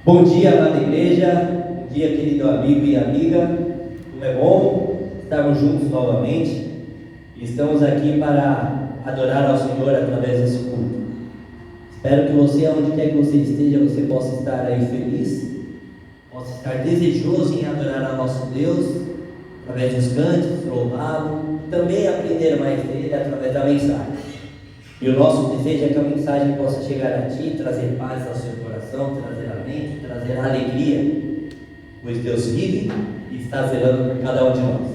Bom dia, amada igreja, bom dia, querido amigo e amiga. Como é bom estarmos juntos novamente. Estamos aqui para adorar ao Senhor através desse culto. Espero que você, onde quer que você esteja, você possa estar aí feliz, possa estar desejoso em adorar ao nosso Deus, através dos cânticos, louvá-lo, e também aprender mais dele através da mensagem. E o nosso desejo é que a mensagem possa chegar a ti, trazer paz ao seu coração, trazer alento, trazer alegria, pois Deus vive e está zelando por cada um de nós.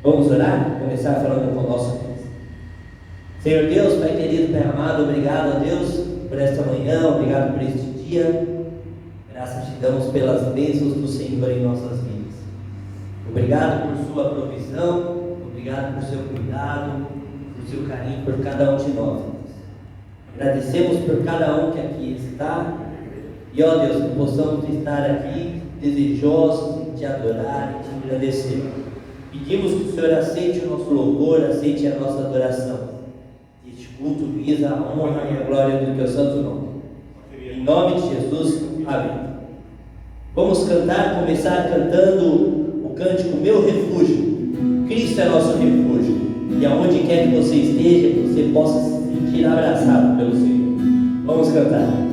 Vamos orar? Começar falando com o nosso Deus. Senhor Deus, Pai querido, Pai amado, obrigado a Deus por esta manhã, obrigado por este dia. Graças te damos pelas bênçãos do Senhor em nossas vidas. Obrigado por sua provisão, obrigado por seu cuidado, por seu carinho por cada um de nós. Agradecemos por cada um que aqui está. E ó Deus, que possamos estar aqui desejosos em te adorar e te agradecer. Pedimos que o Senhor aceite o nosso louvor, aceite a nossa adoração. Este culto visa a honra e a glória do teu santo nome. Em nome de Jesus, amém. Vamos começar cantando o cântico Meu Refúgio. Cristo é nosso refúgio. E aonde quer que você esteja, você possa se sentir abraçado pelo Senhor. Vamos cantar.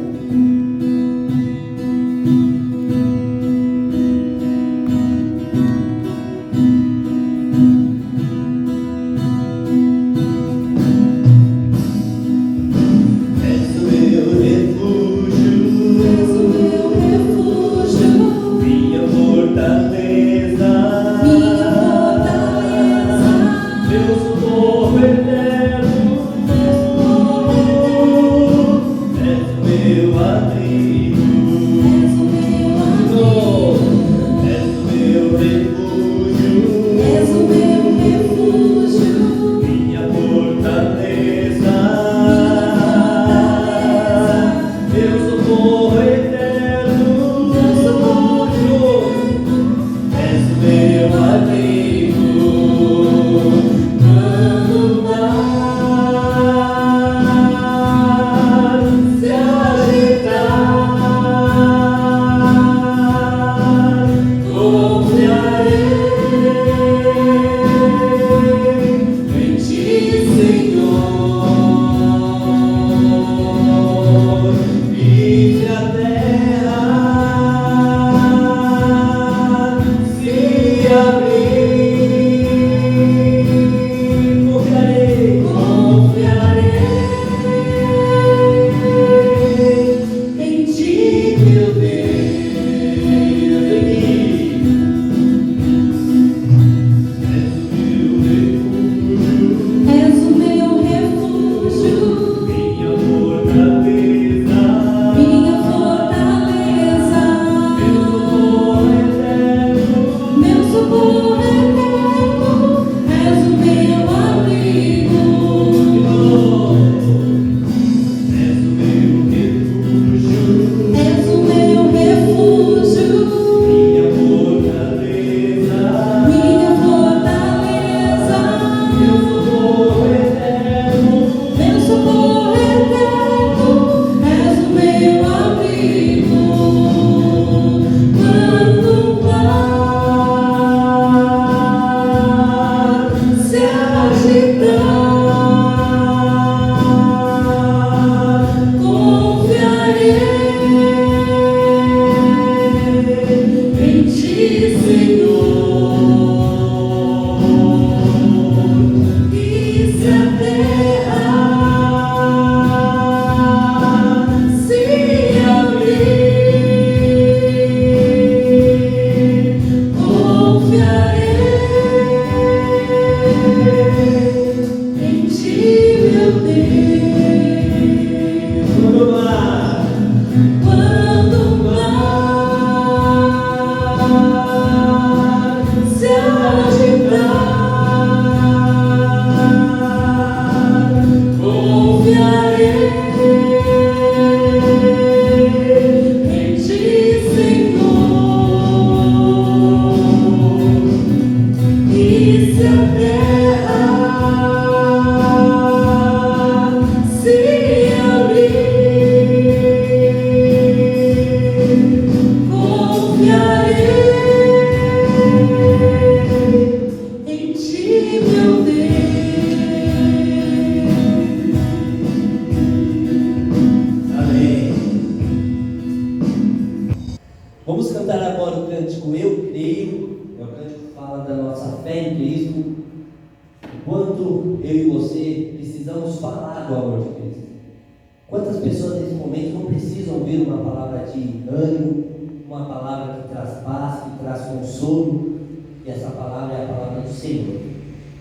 fé em Cristo, quanto eu e você precisamos falar do amor de Cristo. Quantas pessoas nesse momento não precisam ouvir uma palavra de ânimo, uma palavra que traz paz, que traz consolo, e essa palavra é a palavra do Senhor.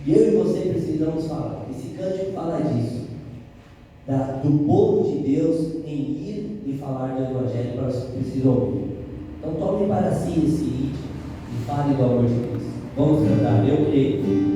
E eu e você precisamos falar. Esse cântico fala disso, do povo de Deus em ir e falar do Evangelho para os que precisam ouvir. Então tome para si esse ritmo e fale do amor de Cristo. Vamos cantar, eu creio.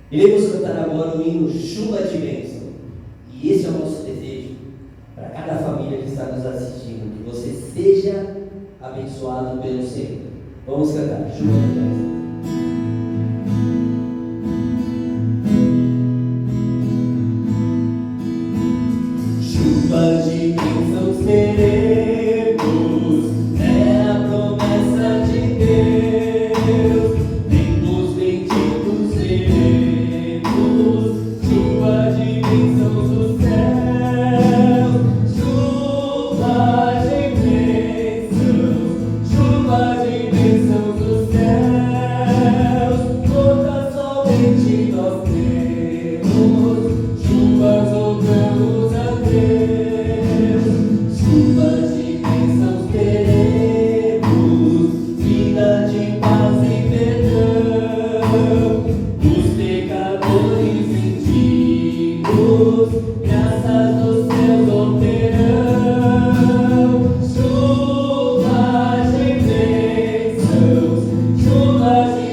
Iremos cantar agora o hino Chuva de Bênção. E esse é o nosso desejo para cada família que está nos assistindo, que você seja abençoado pelo Senhor. Vamos cantar Chuva de Bênção. Chuva louvamos a Deus. Chuvas de bênçãos teremos, vida de paz e perdão. Os pecadores mendigos, graças dos céus obterão. Chuvas de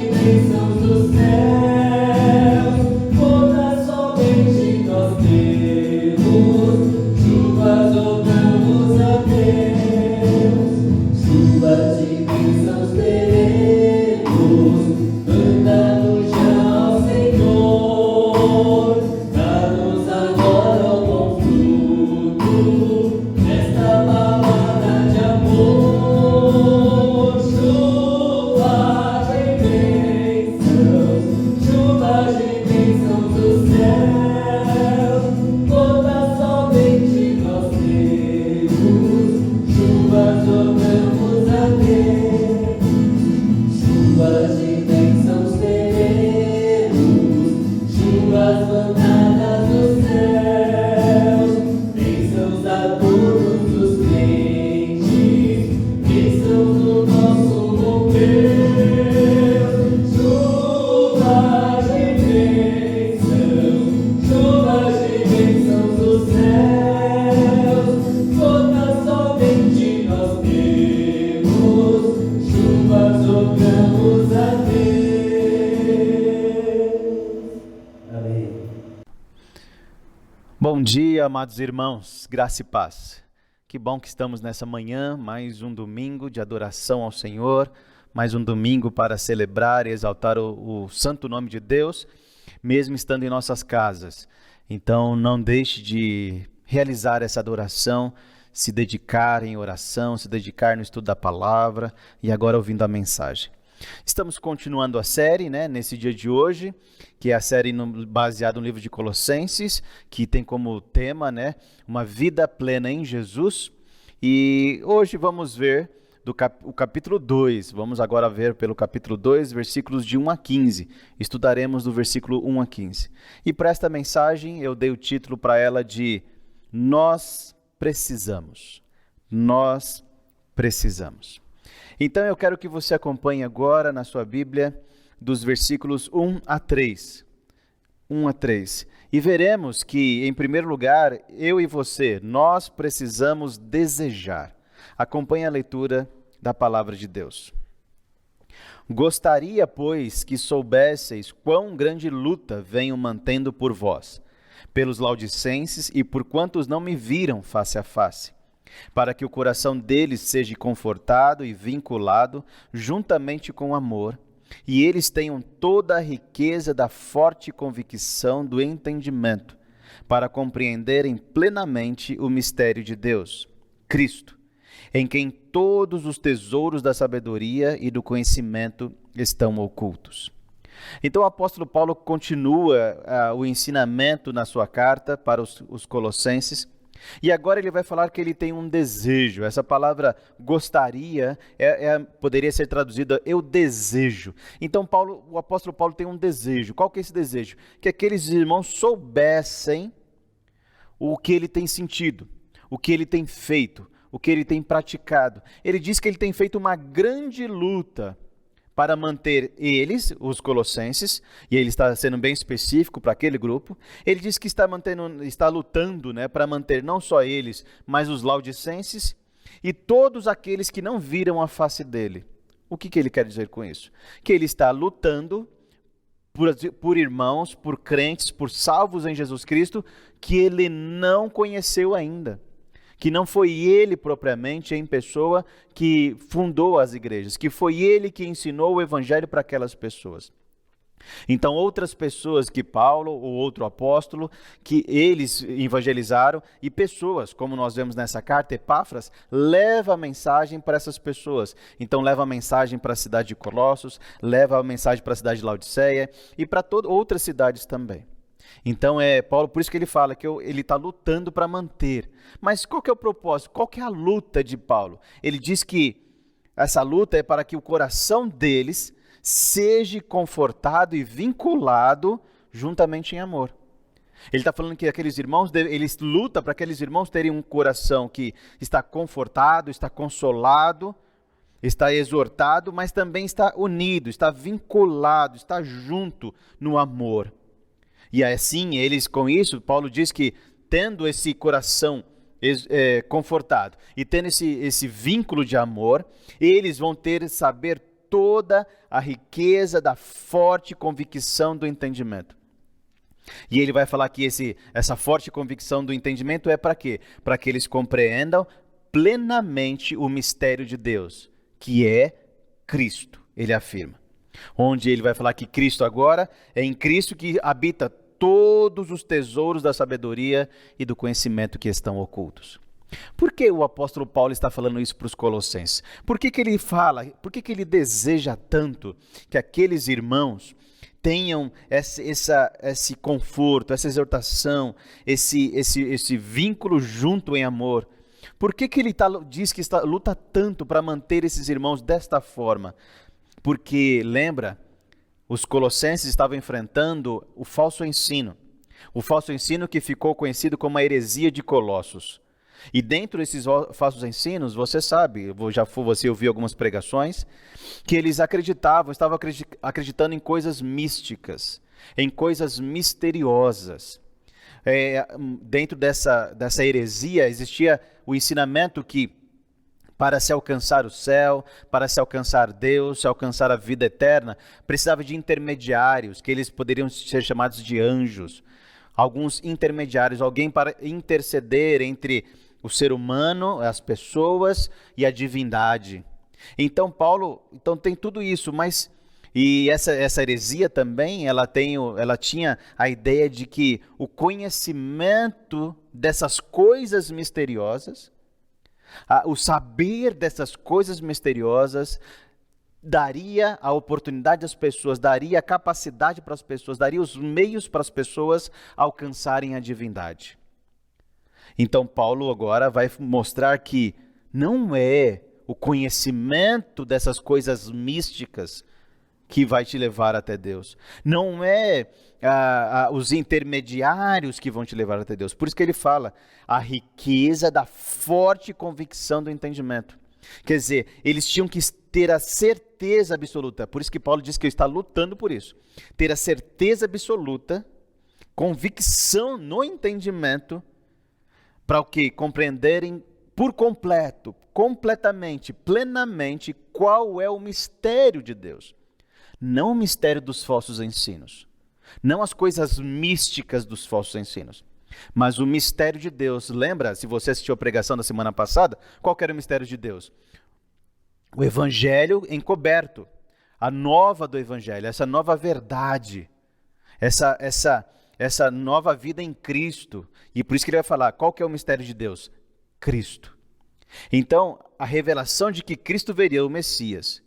bênçãos dos céus, todas somente nós temos. Chuvas louvamos a Deus. Chuvas de bênçãos teremos, cantando já ao Senhor. Dá-nos agora o bom fruto desta palavra de amor. Chuvas de bênçãos dos céus, todas somente nós temos. Chuvas louvamos a Deus. Chuvas de bênçãos teremos, chuvas mandadas dos céus. Bênçãos a todos os crentes, bênçãos do nosso bom Deus. Chuvas de bênçãos dos céus, todas somente nós temos. Chuvas louvamos a Deus. Amém. Bom dia, amados irmãos, graça e paz. Que bom que estamos nessa manhã, mais um domingo de adoração ao Senhor, mais um domingo para celebrar e exaltar o santo nome de Deus, mesmo estando em nossas casas. Então não deixe de realizar essa adoração, se dedicar em oração, se dedicar no estudo da palavra e agora ouvindo a mensagem. Estamos continuando a série, nesse dia de hoje, que é a série baseada no livro de Colossenses, que tem como tema, uma vida plena em Jesus. E hoje vamos ver o capítulo 2, vamos agora ver pelo capítulo 2, versículos de 1 a 15. Estudaremos do versículo 1 a 15. E para esta mensagem eu dei o título para ela de Nós Precisamos. Nós Precisamos. Então eu quero que você acompanhe agora na sua Bíblia dos versículos 1 a 3. 1 a 3. E veremos que, em primeiro lugar, eu e você, nós precisamos desejar. Acompanhe a leitura da palavra de Deus. Gostaria, pois, que soubesseis quão grande luta venho mantendo por vós, pelos laudicenses e por quantos não me viram face a face, para que o coração deles seja confortado e vinculado juntamente com amor, e eles tenham toda a riqueza da forte convicção do entendimento, para compreenderem plenamente o mistério de Deus, Cristo, em quem todos os tesouros da sabedoria e do conhecimento estão ocultos. Então o apóstolo Paulo continua o ensinamento na sua carta para os Colossenses, e agora ele vai falar que ele tem um desejo. Essa palavra gostaria poderia ser traduzida eu desejo. Então o apóstolo Paulo tem um desejo. Qual que é esse desejo? Que aqueles irmãos soubessem o que ele tem sentido, o que ele tem feito, o que ele tem praticado. Ele diz que ele tem feito uma grande luta para manter eles, os colossenses, e ele está sendo bem específico para aquele grupo. Ele diz que está lutando, para manter não só eles, mas os laodicenses e todos aqueles que não viram a face dele. O que ele quer dizer com isso? Que ele está lutando por irmãos, por crentes, por salvos em Jesus Cristo, que ele não conheceu ainda. Que não foi ele propriamente em pessoa que fundou as igrejas, que foi ele que ensinou o evangelho para aquelas pessoas. Então outras pessoas que Paulo ou outro apóstolo, que eles evangelizaram, e pessoas, como nós vemos nessa carta, Epáfras, leva a mensagem para essas pessoas. Então leva a mensagem para a cidade de Colossos, leva a mensagem para a cidade de Laodiceia e para outras cidades também. Então Paulo, por isso que ele fala que ele está lutando para manter. Mas qual que é o propósito? Qual que é a luta de Paulo? Ele diz que essa luta é para que o coração deles seja confortado e vinculado juntamente em amor. Ele está falando que aqueles irmãos, eles lutam para aqueles irmãos terem um coração que está confortado, está consolado, está exortado, mas também está unido, está vinculado, está junto no amor. E assim, eles com isso, Paulo diz que tendo esse coração confortado e tendo esse vínculo de amor, eles vão saber toda a riqueza da forte convicção do entendimento. E ele vai falar que essa forte convicção do entendimento é para quê? Para que eles compreendam plenamente o mistério de Deus, que é Cristo, ele afirma. Onde ele vai falar que Cristo agora, é em Cristo que habita todos os tesouros da sabedoria e do conhecimento que estão ocultos. Por que o apóstolo Paulo está falando isso para os colossenses? Por que ele fala, por que ele deseja tanto que aqueles irmãos tenham esse conforto, essa exortação, esse vínculo junto em amor? Por que ele diz que luta tanto para manter esses irmãos desta forma? Porque, lembra, os colossenses estavam enfrentando o falso ensino que ficou conhecido como a heresia de Colossos. E dentro desses falsos ensinos, você sabe, você ouviu algumas pregações, que eles estavam acreditando em coisas místicas, em coisas misteriosas. Dentro dessa heresia existia o ensinamento que para se alcançar o céu, para se alcançar Deus, se alcançar a vida eterna, precisava de intermediários, que eles poderiam ser chamados de anjos. Alguns intermediários, alguém para interceder entre o ser humano, as pessoas e a divindade. Então Paulo tem tudo isso, e essa heresia também, ela tinha a ideia de que o conhecimento dessas coisas misteriosas, o saber dessas coisas misteriosas, daria a oportunidade às pessoas, daria a capacidade para as pessoas, daria os meios para as pessoas alcançarem a divindade. Então Paulo agora vai mostrar que não é o conhecimento dessas coisas místicas que vai te levar até Deus. Não é os intermediários que vão te levar até Deus. Por isso que ele fala a riqueza da forte convicção do entendimento. Quer dizer, eles tinham que ter a certeza absoluta. Por isso que Paulo diz que ele está lutando por isso. Ter a certeza absoluta, convicção no entendimento, para o quê? Compreenderem por completo, completamente, plenamente, qual é o mistério de Deus. Não o mistério dos falsos ensinos, não as coisas místicas dos falsos ensinos, mas o mistério de Deus. Lembra, se você assistiu a pregação da semana passada, qual que era o mistério de Deus? O evangelho encoberto, a nova do evangelho, essa nova verdade, essa nova vida em Cristo. E por isso que ele vai falar, qual que é o mistério de Deus? Cristo. Então, a revelação de que Cristo veria, o Messias,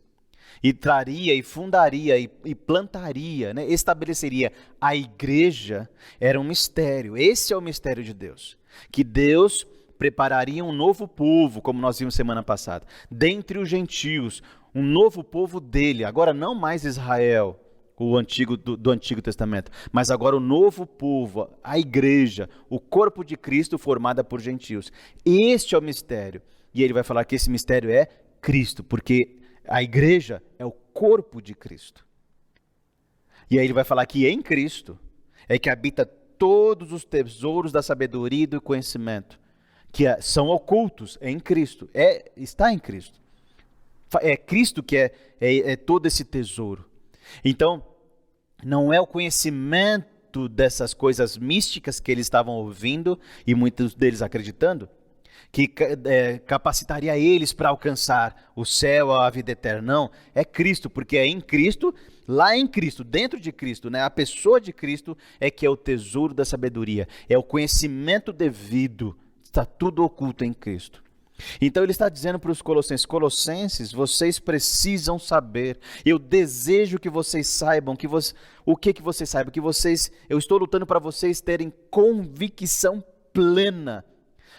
e traria, e fundaria, e plantaria, estabeleceria a igreja, era um mistério. Esse é o mistério de Deus. Que Deus prepararia um novo povo, como nós vimos semana passada, dentre os gentios, um novo povo dele, agora não mais Israel, o antigo do Antigo Testamento, mas agora o novo povo, a igreja, o corpo de Cristo formada por gentios. Este é o mistério. E ele vai falar que esse mistério é Cristo, porque a igreja é o corpo de Cristo. E aí ele vai falar que em Cristo é que habita todos os tesouros da sabedoria e do conhecimento, que são ocultos em Cristo, está em Cristo. É Cristo que é todo esse tesouro. Então, não é o conhecimento dessas coisas místicas que eles estavam ouvindo e muitos deles acreditando, que capacitaria eles para alcançar o céu, a vida eterna. Não, é Cristo, porque é em Cristo, lá em Cristo, dentro de Cristo, a pessoa de Cristo é que é o tesouro da sabedoria, é o conhecimento devido, está tudo oculto em Cristo. Então ele está dizendo para os colossenses, vocês precisam saber, eu desejo que vocês saibam, eu estou lutando para vocês terem convicção plena,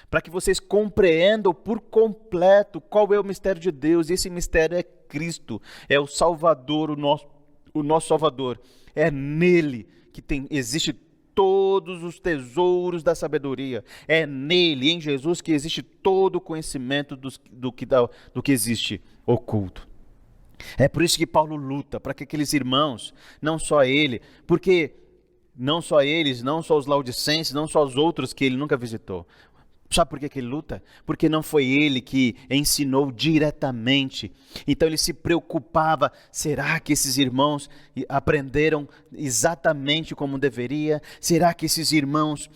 para que vocês compreendam por completo qual é o mistério de Deus. E esse mistério é Cristo, é o Salvador, o nosso Salvador. É nele que existe todos os tesouros da sabedoria. É nele, em Jesus, que existe todo o conhecimento do que existe oculto. É por isso que Paulo luta, para que aqueles irmãos, não só ele, porque não só eles, não só os laodicenses, não só os outros que ele nunca visitou. Sabe por que ele luta? Porque não foi ele que ensinou diretamente. Então ele se preocupava, será que esses irmãos aprenderam exatamente como deveria? Será que esses irmãos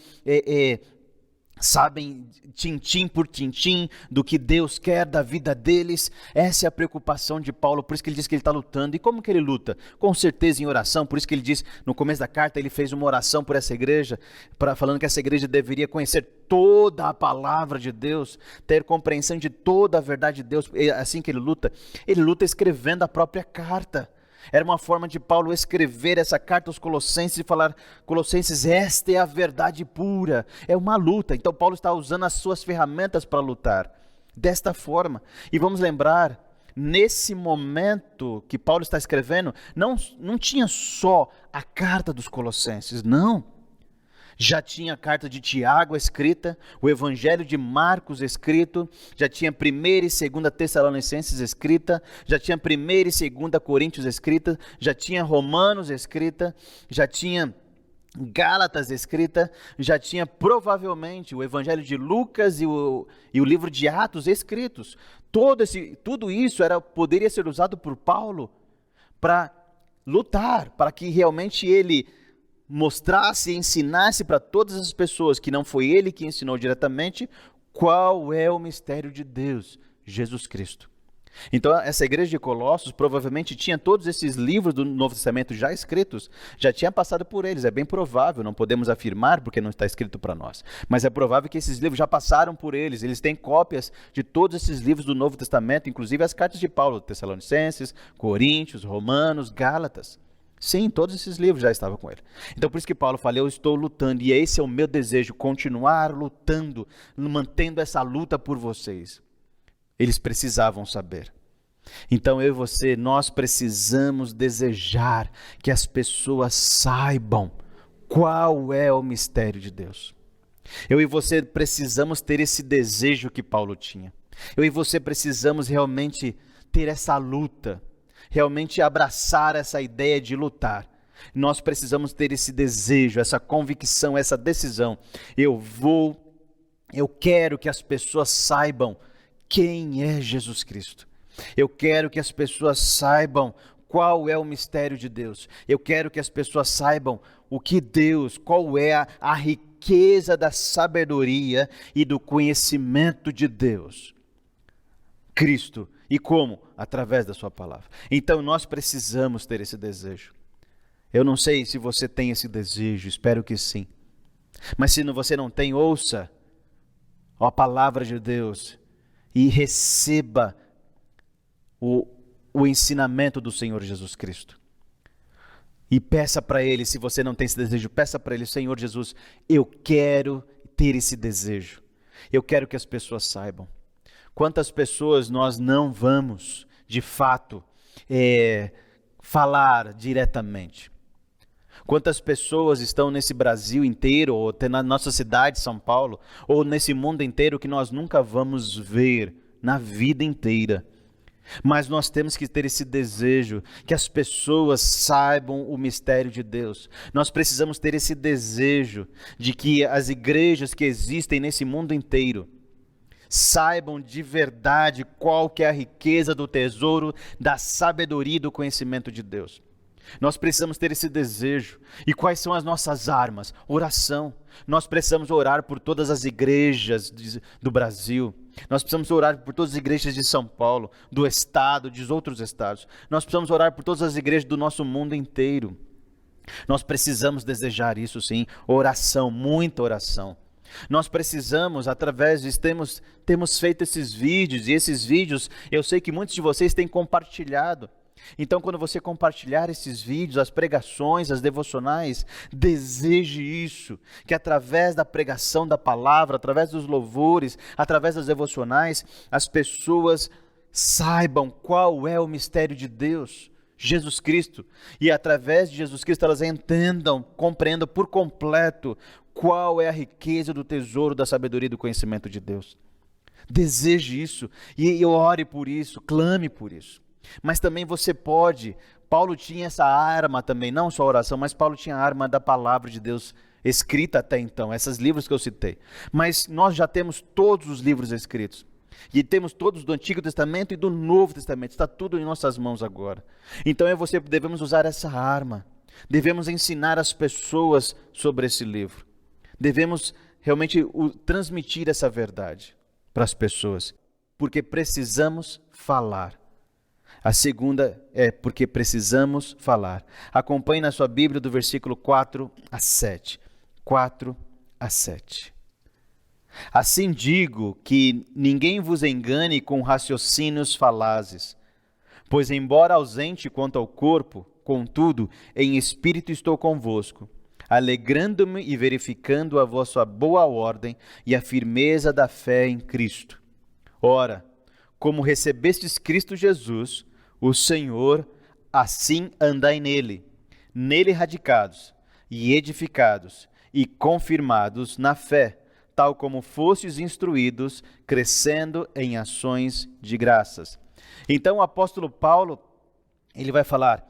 sabem tintim por tintim do que Deus quer da vida deles? Essa é a preocupação de Paulo, por isso que ele diz que ele está lutando. E como que ele luta? Com certeza em oração, por isso que ele diz, no começo da carta, ele fez uma oração por essa igreja, falando que essa igreja deveria conhecer toda a palavra de Deus, ter compreensão de toda a verdade de Deus. É assim que ele luta escrevendo a própria carta. Era uma forma de Paulo escrever essa carta aos Colossenses e falar: Colossenses, esta é a verdade pura. É uma luta. Então Paulo está usando as suas ferramentas para lutar desta forma. E vamos lembrar, nesse momento que Paulo está escrevendo, não tinha só a carta dos Colossenses, não. Já tinha a carta de Tiago escrita, o Evangelho de Marcos escrito, já tinha 1ª e 2ª Tessalonicenses escrita, já tinha 1ª e 2ª Coríntios escrita, já tinha Romanos escrita, já tinha Gálatas escrita, já tinha provavelmente o Evangelho de Lucas e o livro de Atos escritos. Tudo isso poderia ser usado por Paulo para lutar, para que realmente ele mostrasse e ensinasse para todas as pessoas que não foi ele que ensinou diretamente qual é o mistério de Deus, Jesus Cristo. Então essa igreja de Colossos provavelmente tinha todos esses livros do Novo Testamento já escritos, já tinha passado por eles, é bem provável, não podemos afirmar porque não está escrito para nós, mas é provável que esses livros já passaram por eles têm cópias de todos esses livros do Novo Testamento, inclusive as cartas de Paulo, Tessalonicenses, Coríntios, Romanos, Gálatas. Sim, todos esses livros já estavam com ele. Então por isso que Paulo fala, eu estou lutando, e esse é o meu desejo, continuar lutando, mantendo essa luta por vocês. Eles precisavam saber. Então eu e você, nós precisamos desejar que as pessoas saibam qual é o mistério de Deus. Eu e você precisamos ter esse desejo que Paulo tinha. Eu e você precisamos realmente ter essa luta, realmente abraçar essa ideia de lutar. Nós precisamos ter esse desejo, essa convicção, essa decisão. Eu quero que as pessoas saibam quem é Jesus Cristo. Eu quero que as pessoas saibam qual é o mistério de Deus. Eu quero que as pessoas saibam qual é a riqueza da sabedoria e do conhecimento de Deus. Cristo. E como? Através da sua palavra. Então nós precisamos ter esse desejo. Eu não sei se você tem esse desejo, espero que sim. Mas se você não tem, ouça a palavra de Deus e receba o ensinamento do Senhor Jesus Cristo. E peça para Ele, se você não tem esse desejo, peça para Ele: Senhor Jesus, eu quero ter esse desejo. Eu quero que as pessoas saibam. Quantas pessoas nós não vamos, de fato, falar diretamente? Quantas pessoas estão nesse Brasil inteiro, ou até na nossa cidade, São Paulo, ou nesse mundo inteiro que nós nunca vamos ver na vida inteira? Mas nós temos que ter esse desejo, que as pessoas saibam o mistério de Deus. Nós precisamos ter esse desejo de que as igrejas que existem nesse mundo inteiro saibam de verdade qual que é a riqueza do tesouro, da sabedoria e do conhecimento de Deus. Nós precisamos ter esse desejo. E quais são as nossas armas? Oração. Nós precisamos orar por todas as igrejas do Brasil. Nós precisamos orar por todas as igrejas de São Paulo, do estado, dos outros estados. Nós precisamos orar por todas as igrejas do nosso mundo inteiro. Nós precisamos desejar isso, sim. Oração, muita oração. Nós precisamos, temos feito esses vídeos, e esses vídeos eu sei que muitos de vocês têm compartilhado. Então, quando você compartilhar esses vídeos, as pregações, as devocionais, deseje isso, que através da pregação da palavra, através dos louvores, através das devocionais, as pessoas saibam qual é o mistério de Deus. Jesus Cristo, e através de Jesus Cristo elas entendam, compreendam por completo qual é a riqueza do tesouro da sabedoria e do conhecimento de Deus. Deseje isso, e ore por isso, clame por isso. Mas também você pode, Paulo tinha essa arma também, não só a oração, mas Paulo tinha a arma da palavra de Deus escrita até então, esses livros que eu citei. Mas nós já temos todos os livros escritos. E temos todos do Antigo Testamento e do Novo Testamento. Está tudo em nossas mãos agora. Então devemos usar essa arma. Devemos ensinar as pessoas sobre esse livro. Devemos realmente transmitir essa verdade para as pessoas. Porque precisamos falar. A segunda é porque precisamos falar. Acompanhe na sua Bíblia do versículo 4 a 7. 4 a 7. Assim digo que ninguém vos engane com raciocínios falazes, pois embora ausente quanto ao corpo, contudo, em espírito estou convosco, alegrando-me e verificando a vossa boa ordem e a firmeza da fé em Cristo. Ora, como recebestes Cristo Jesus, o Senhor, assim andai nele, nele radicados e edificados e confirmados na fé, tal como fostes instruídos, crescendo em ações de graças. Então o apóstolo Paulo, ele vai falar,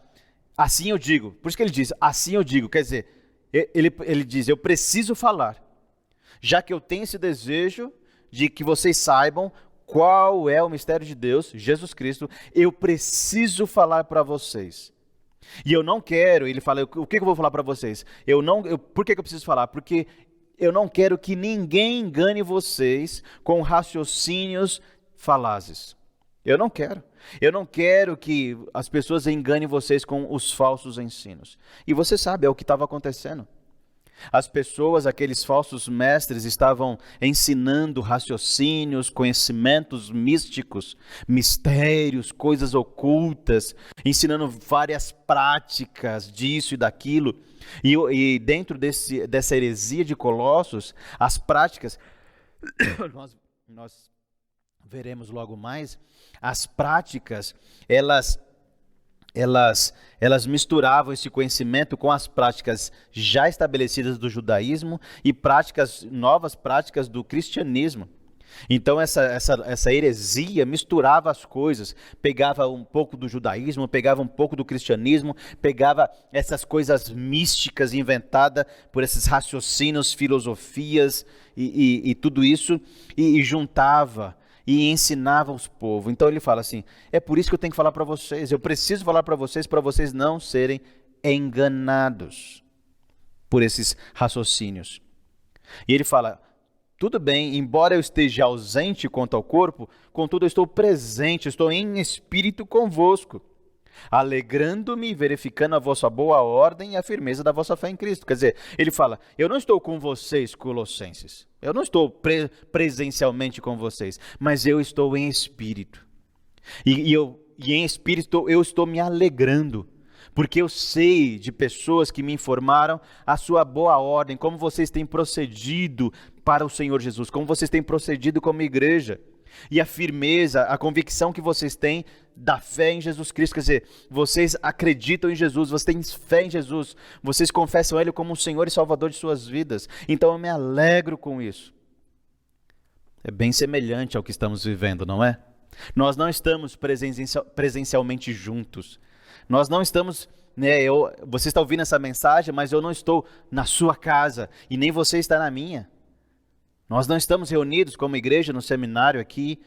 assim eu digo, por isso que ele diz, assim eu digo, quer dizer, ele diz, eu preciso falar, já que eu tenho esse desejo de que vocês saibam qual é o mistério de Deus, Jesus Cristo, eu preciso falar para vocês. E eu não quero, ele fala, o que eu vou falar para vocês? Por que eu preciso falar? Porque eu não quero que ninguém engane vocês com raciocínios falazes. Eu não quero. Eu não quero que as pessoas enganem vocês com os falsos ensinos. E você sabe, é o que estava acontecendo. As pessoas, aqueles falsos mestres, estavam ensinando raciocínios, conhecimentos místicos, mistérios, coisas ocultas, ensinando várias práticas disso e daquilo. E dentro dessa heresia de Colossos, as práticas, nós veremos logo mais, as práticas, elas misturavam esse conhecimento com as práticas já estabelecidas do judaísmo e novas práticas do cristianismo. Então essa heresia misturava as coisas, pegava um pouco do judaísmo, pegava um pouco do cristianismo, pegava essas coisas místicas inventadas por esses raciocínios, filosofias e tudo isso, e juntava e ensinava os povos. Então ele fala assim, é por isso que eu tenho que falar para vocês, eu preciso falar para vocês não serem enganados por esses raciocínios. E ele fala, tudo bem, embora eu esteja ausente quanto ao corpo, contudo eu estou presente, estou em espírito convosco, alegrando-me e verificando a vossa boa ordem e a firmeza da vossa fé em Cristo. Quer dizer, ele fala, eu não estou com vocês, colossenses, eu não estou presencialmente com vocês, mas eu estou em espírito. E em espírito eu estou me alegrando, porque eu sei de pessoas que me informaram a sua boa ordem, como vocês têm procedido para o Senhor Jesus, como vocês têm procedido como igreja, e a firmeza, a convicção que vocês têm da fé em Jesus Cristo. Quer dizer, vocês acreditam em Jesus, vocês têm fé em Jesus, vocês confessam Ele como o Senhor e Salvador de suas vidas. Então eu me alegro com isso. É bem semelhante ao que estamos vivendo, não é? Nós não estamos presencialmente juntos. Nós não estamos, você está ouvindo essa mensagem, mas eu não estou na sua casa e nem você está na minha. Nós não estamos reunidos como igreja no seminário aqui,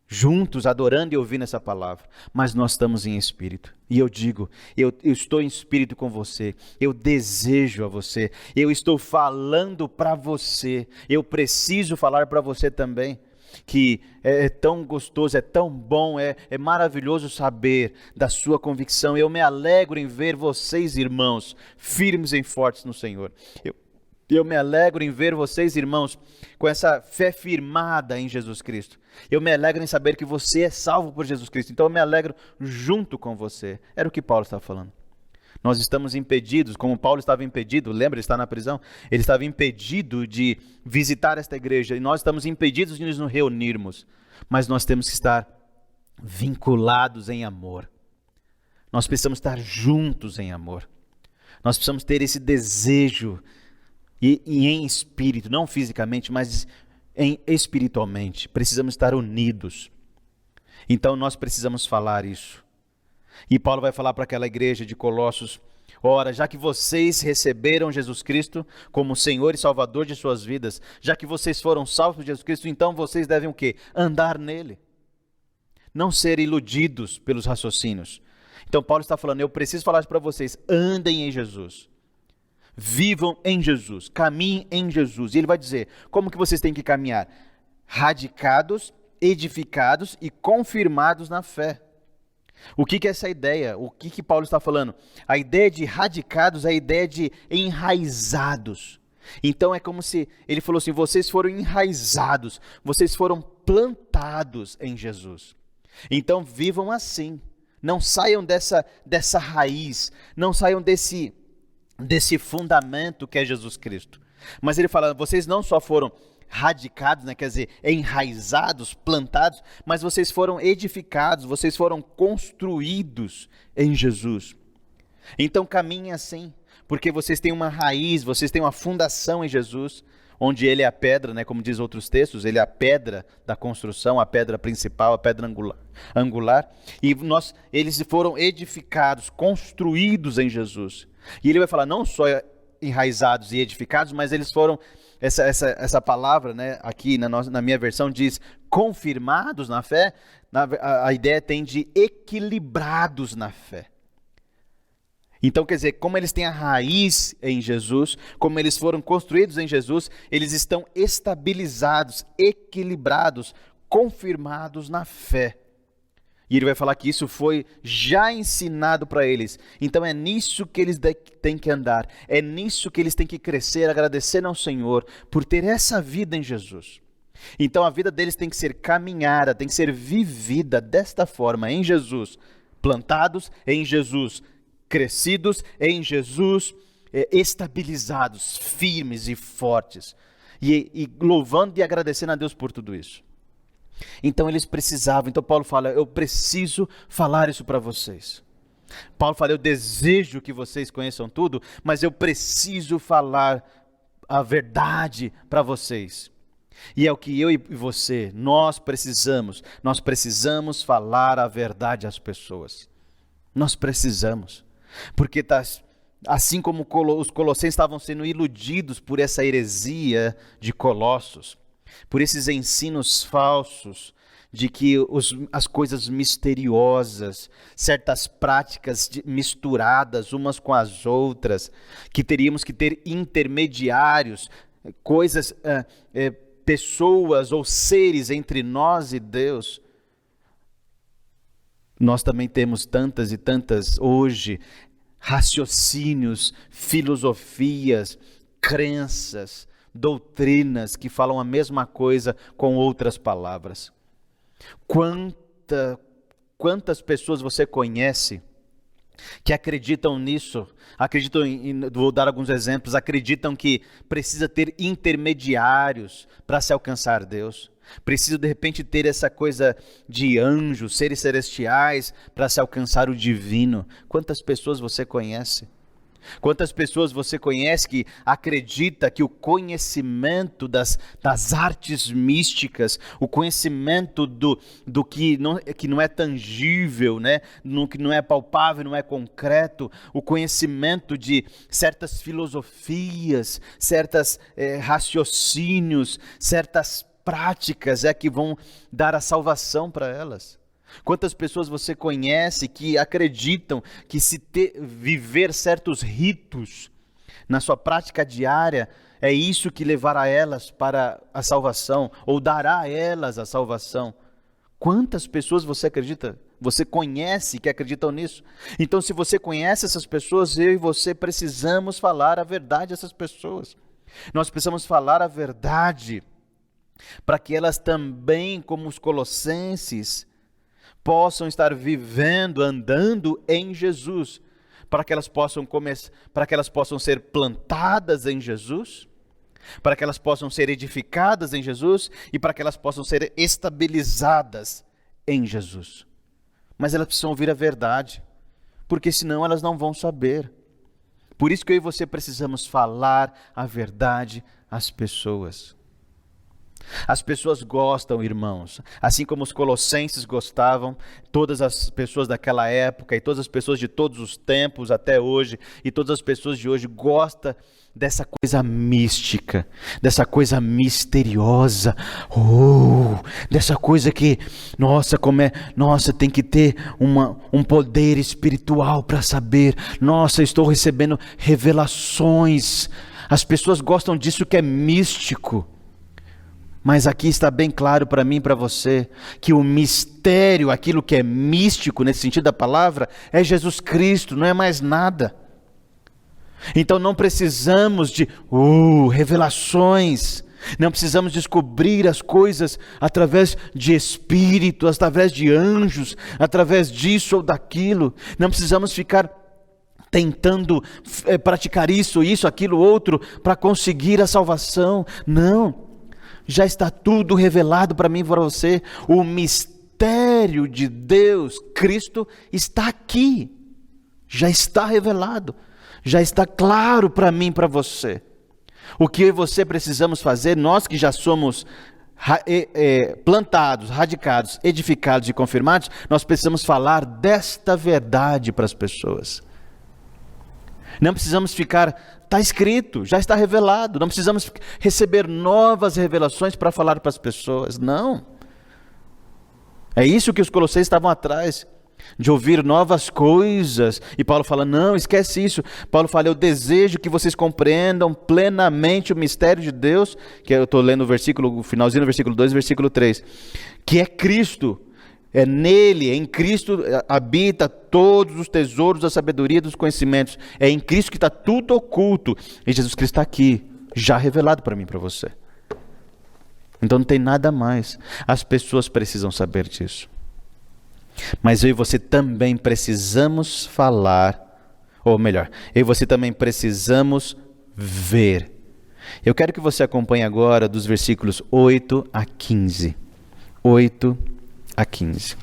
juntos, adorando e ouvindo essa palavra, mas nós estamos em espírito. E eu digo, eu estou em espírito com você, eu desejo a você, eu estou falando para você, eu preciso falar para você também, que é tão gostoso, é tão bom, é maravilhoso saber da sua convicção. Eu me alegro em ver vocês, irmãos, firmes e fortes no Senhor. Eu me alegro em ver vocês, irmãos, com essa fé firmada em Jesus Cristo. Eu me alegro em saber que você é salvo por Jesus Cristo. Então eu me alegro junto com você. Era o que Paulo estava falando. Nós estamos impedidos, como Paulo estava impedido, lembra, ele está na prisão? Ele estava impedido de visitar esta igreja. E nós estamos impedidos de nos reunirmos. Mas nós temos que estar vinculados em amor. Nós precisamos estar juntos em amor. Nós precisamos ter esse desejo e em espírito, não fisicamente, mas espiritualmente. Precisamos estar unidos. Então nós precisamos falar isso. E Paulo vai falar para aquela igreja de Colossos: ora, já que vocês receberam Jesus Cristo como Senhor e Salvador de suas vidas, já que vocês foram salvos por Jesus Cristo, então vocês devem o quê? Andar nele. Não ser iludidos pelos raciocínios. Então Paulo está falando: eu preciso falar isso para vocês, andem em Jesus. Vivam em Jesus, caminhem em Jesus. E ele vai dizer, como que vocês têm que caminhar? Radicados, edificados e confirmados na fé. O que é essa ideia? O que Paulo está falando? A ideia de radicados é a ideia de enraizados. Então é como se ele falou assim: vocês foram enraizados, vocês foram plantados em Jesus. Então vivam assim, não saiam dessa raiz, não saiam desse fundamento que é Jesus Cristo. Mas ele fala: vocês não só foram radicados, quer dizer, enraizados, plantados, mas vocês foram edificados, vocês foram construídos em Jesus. Então caminhem assim, porque vocês têm uma raiz, vocês têm uma fundação em Jesus, onde ele é a pedra, como diz outros textos, ele é a pedra da construção, a pedra principal, a pedra angular. E eles foram edificados, construídos em Jesus. E ele vai falar não só enraizados e edificados, mas eles foram, essa palavra, aqui na minha versão diz confirmados na fé. A ideia tem de equilibrados na fé. Então, quer dizer, como eles têm a raiz em Jesus, como eles foram construídos em Jesus, eles estão estabilizados, equilibrados, confirmados na fé. E ele vai falar que isso foi já ensinado para eles. Então é nisso que eles têm que andar, é nisso que eles têm que crescer, agradecendo ao Senhor por ter essa vida em Jesus. Então a vida deles tem que ser caminhada, tem que ser vivida desta forma, em Jesus, plantados em Jesus, crescidos em Jesus, estabilizados, firmes e fortes, e louvando e agradecendo a Deus por tudo isso. Então eles precisavam, então Paulo fala: eu preciso falar isso para vocês. Paulo fala: eu desejo que vocês conheçam tudo, mas eu preciso falar a verdade para vocês. E é o que eu e você, nós precisamos falar a verdade às pessoas. Nós precisamos, porque assim como os colossenses estavam sendo iludidos por essa heresia de Colossos, por esses ensinos falsos de que as coisas misteriosas, certas práticas misturadas umas com as outras, que teríamos que ter intermediários, coisas, pessoas ou seres entre nós e Deus. Nós também temos tantas e tantas hoje raciocínios, filosofias, crenças, doutrinas que falam a mesma coisa com outras palavras. Quantas pessoas você conhece que acreditam nisso? Vou dar alguns exemplos, acreditam que precisa ter intermediários para se alcançar Deus. Precisa de repente ter essa coisa de anjos, seres celestiais para se alcançar o divino. Quantas pessoas você conhece? Quantas pessoas você conhece que acredita que o conhecimento das artes místicas, o conhecimento do que não é tangível, no que não é palpável, não é concreto, o conhecimento de certas filosofias, certos raciocínios, certas práticas que vão dar a salvação para elas? Quantas pessoas você conhece que acreditam que se viver certos ritos na sua prática diária, é isso que levará elas para a salvação, ou dará a elas a salvação? Quantas pessoas você acredita? Você conhece que acreditam nisso? Então, se você conhece essas pessoas, eu e você precisamos falar a verdade a essas pessoas. Nós precisamos falar a verdade para que elas também, como os colossenses, possam estar vivendo, andando em Jesus, para que elas possam ser plantadas em Jesus, para que elas possam ser edificadas em Jesus e para que elas possam ser estabilizadas em Jesus. Mas elas precisam ouvir a verdade, porque senão elas não vão saber. Por isso que eu e você precisamos falar a verdade às pessoas. As pessoas gostam, irmãos, assim como os colossenses gostavam, todas as pessoas daquela época e todas as pessoas de todos os tempos até hoje e todas as pessoas de hoje gostam dessa coisa mística, dessa coisa misteriosa, dessa coisa que, nossa, tem que ter um poder espiritual para saber, nossa, estou recebendo revelações. As pessoas gostam disso que é místico. Mas aqui está bem claro para mim e para você, que o mistério, aquilo que é místico nesse sentido da palavra, é Jesus Cristo, não é mais nada. Então não precisamos de revelações, não precisamos descobrir as coisas através de espíritos, através de anjos, através disso ou daquilo. Não precisamos ficar tentando praticar isso, aquilo, outro, para conseguir a salvação. Não. Já está tudo revelado para mim e para você. O mistério de Deus, Cristo, está aqui. Já está revelado. Já está claro para mim e para você. O que eu e você precisamos fazer, nós que já somos plantados, radicados, edificados e confirmados, nós precisamos falar desta verdade para as pessoas. Não precisamos ficar, está escrito, já está revelado, não precisamos receber novas revelações para falar para as pessoas, não. É isso que os colossenses estavam atrás, de ouvir novas coisas, e Paulo fala, não, esquece isso. Paulo fala, eu desejo que vocês compreendam plenamente o mistério de Deus, que eu estou lendo o finalzinho do versículo 2 e versículo 3, que é Cristo. É nele, em Cristo habita todos os tesouros da sabedoria e dos conhecimentos. É em Cristo que está tudo oculto. E Jesus Cristo está aqui, já revelado para mim e para você. Então não tem nada mais. As pessoas precisam saber disso. Mas eu e você também precisamos falar, ou melhor, eu e você também precisamos ver. Eu quero que você acompanhe agora dos versículos 8 a 15. 8 a 15.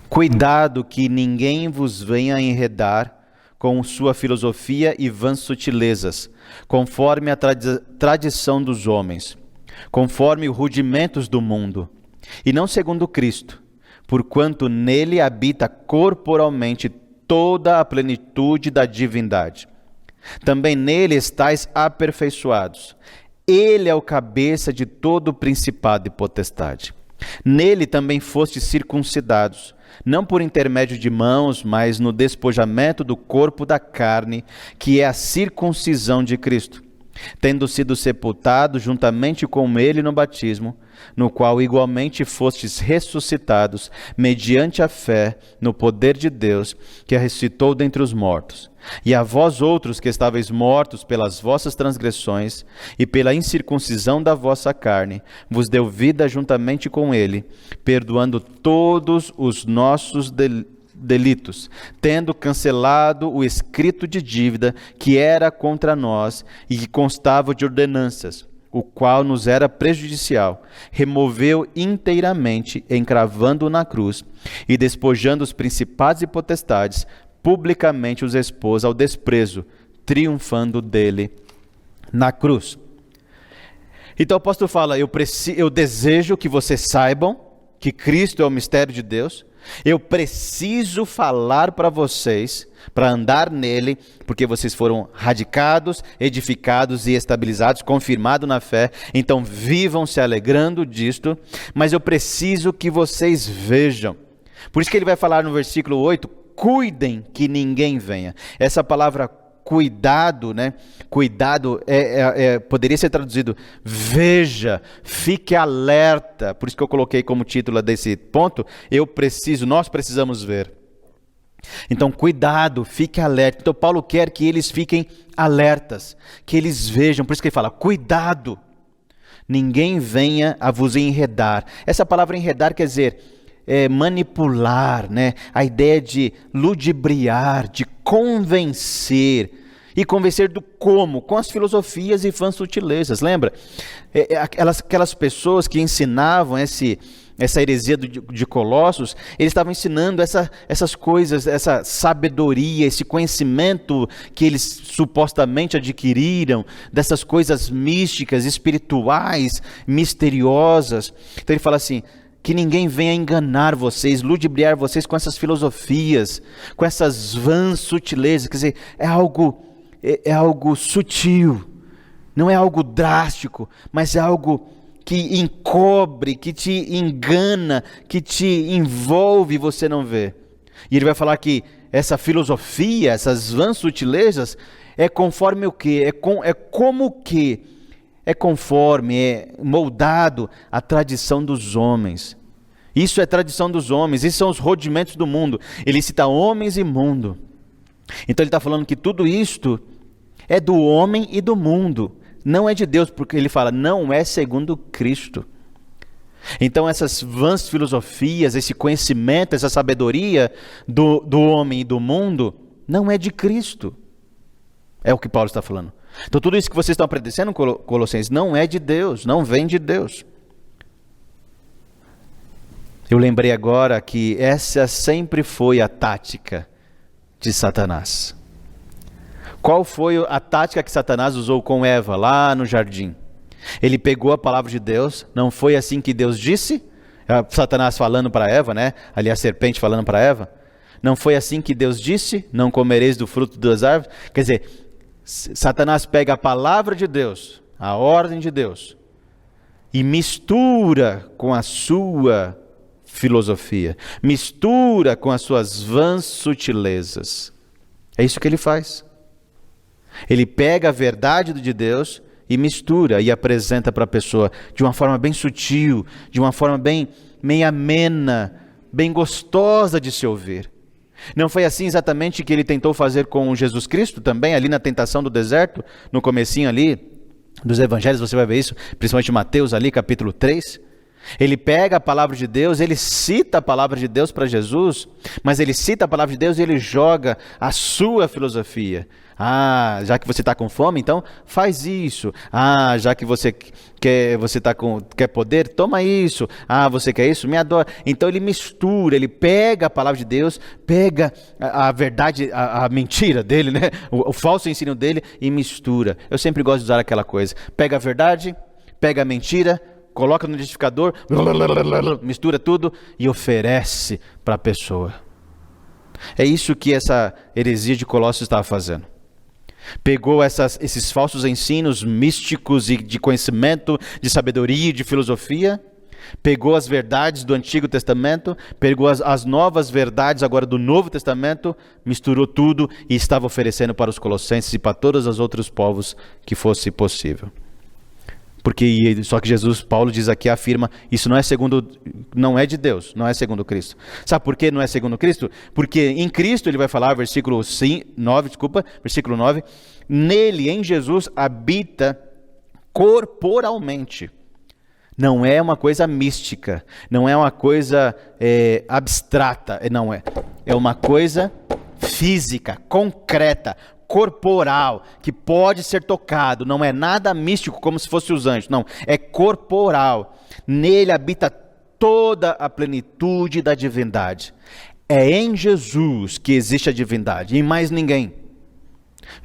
Cuidado que ninguém vos venha enredar com sua filosofia e vãs sutilezas, conforme a tradição dos homens, conforme os rudimentos do mundo, e não segundo Cristo, porquanto nele habita corporalmente toda a plenitude da divindade. Também nele estáis aperfeiçoados. Ele é o cabeça de todo principado e potestade. Nele também fostes circuncidados, não por intermédio de mãos, mas no despojamento do corpo da carne, que é a circuncisão de Cristo, tendo sido sepultados juntamente com ele no batismo, no qual igualmente fostes ressuscitados, mediante a fé no poder de Deus, que a ressuscitou dentre os mortos. E a vós outros que estáveis mortos pelas vossas transgressões e pela incircuncisão da vossa carne, vos deu vida juntamente com ele, perdoando todos os nossos delitos, tendo cancelado o escrito de dívida que era contra nós e que constava de ordenanças, o qual nos era prejudicial, removeu inteiramente, encravando-o na cruz, e despojando os principados e potestades, publicamente os expôs ao desprezo, triunfando dele na cruz. Então o apóstolo fala, eu desejo que vocês saibam que Cristo é o mistério de Deus. Eu preciso falar para vocês, para andar nele, porque vocês foram radicados, edificados e estabilizados, confirmados na fé. Então vivam se alegrando disto, mas eu preciso que vocês vejam. Por isso que ele vai falar no versículo 8, cuidem que ninguém venha. Essa palavra cuidado, né? Cuidado poderia ser traduzido veja, fique alerta. Por isso que eu coloquei como título desse ponto, nós precisamos ver. Então cuidado, fique alerta. Então Paulo quer que eles fiquem alertas, que eles vejam. Por isso que ele fala, cuidado, ninguém venha a vos enredar. Essa palavra enredar quer dizer manipular, né? A ideia de ludibriar, de convencer. E convencer do como? Com as filosofias e vãs sutilezas. Lembra? Aquelas pessoas que ensinavam essa heresia de Colossos, eles estavam ensinando essas coisas, essa sabedoria, esse conhecimento que eles supostamente adquiriram, dessas coisas místicas, espirituais, misteriosas. Então ele fala assim, que ninguém venha enganar vocês, ludibriar vocês com essas filosofias, com essas vãs sutilezas. Quer dizer, é algo sutil, não é algo drástico, mas é algo que encobre, que te engana, que te envolve e você não vê. E ele vai falar que essa filosofia, essas vãs sutilezas, é conforme o quê? É conforme, é moldado à tradição dos homens. Isso é tradição dos homens, esses são os rudimentos do mundo. Ele cita homens e mundo. Então ele está falando que tudo isto é do homem e do mundo. Não é de Deus, porque ele fala, não é segundo Cristo. Então essas vãs filosofias, esse conhecimento, essa sabedoria do homem e do mundo, não é de Cristo. É o que Paulo está falando. Então tudo isso que vocês estão aprendendo, Colossenses, não é de Deus, não vem de Deus. Eu lembrei agora que essa sempre foi a tática de Satanás. Qual foi a tática que Satanás usou com Eva lá no jardim? Ele pegou a palavra de Deus, não foi assim que Deus disse? Satanás falando para Eva, né? Ali a serpente falando para Eva. Não foi assim que Deus disse? Não comereis do fruto das árvores? Quer dizer, Satanás pega a palavra de Deus, a ordem de Deus, e mistura com a sua filosofia, mistura com as suas vãs sutilezas. É isso que ele faz. Ele pega a verdade de Deus e mistura e apresenta para a pessoa de uma forma bem sutil, de uma forma bem amena, bem gostosa de se ouvir. Não foi assim exatamente que ele tentou fazer com Jesus Cristo também, ali na tentação do deserto, no comecinho ali dos evangelhos, você vai ver isso, principalmente Mateus ali, capítulo 3. Ele pega a palavra de Deus, ele cita a palavra de Deus para Jesus, mas ele cita a palavra de Deus e ele joga a sua filosofia. Ah, já que você está com fome, então faz isso. Ah, já que você quer poder, toma isso. Ah, você quer isso? Me adora. Então ele mistura, ele pega a palavra de Deus, pega a verdade, a mentira dele, né? O falso ensino dele e mistura. Eu sempre gosto de usar aquela coisa. Pega a verdade, pega a mentira, coloca no liquidificador, mistura tudo e oferece para a pessoa. É isso que essa heresia de Colossos estava fazendo. Pegou esses falsos ensinos místicos e de conhecimento, de sabedoria e de filosofia, pegou as verdades do Antigo Testamento, pegou as novas verdades agora do Novo Testamento, misturou tudo e estava oferecendo para os colossenses e para todos os outros povos que fosse possível. Porque só que Paulo diz aqui, afirma, isso não é de Deus, não é segundo Cristo. Sabe por que não é segundo Cristo? Porque em Cristo, ele vai falar, versículo 9, nele, em Jesus, habita corporalmente. Não é uma coisa mística, não é uma coisa abstrata, não é. É uma coisa física, concreta, corporal, que pode ser tocado, não é nada místico como se fosse os anjos, não, é corporal. Nele habita toda a plenitude da divindade. É em Jesus que existe a divindade, em mais ninguém.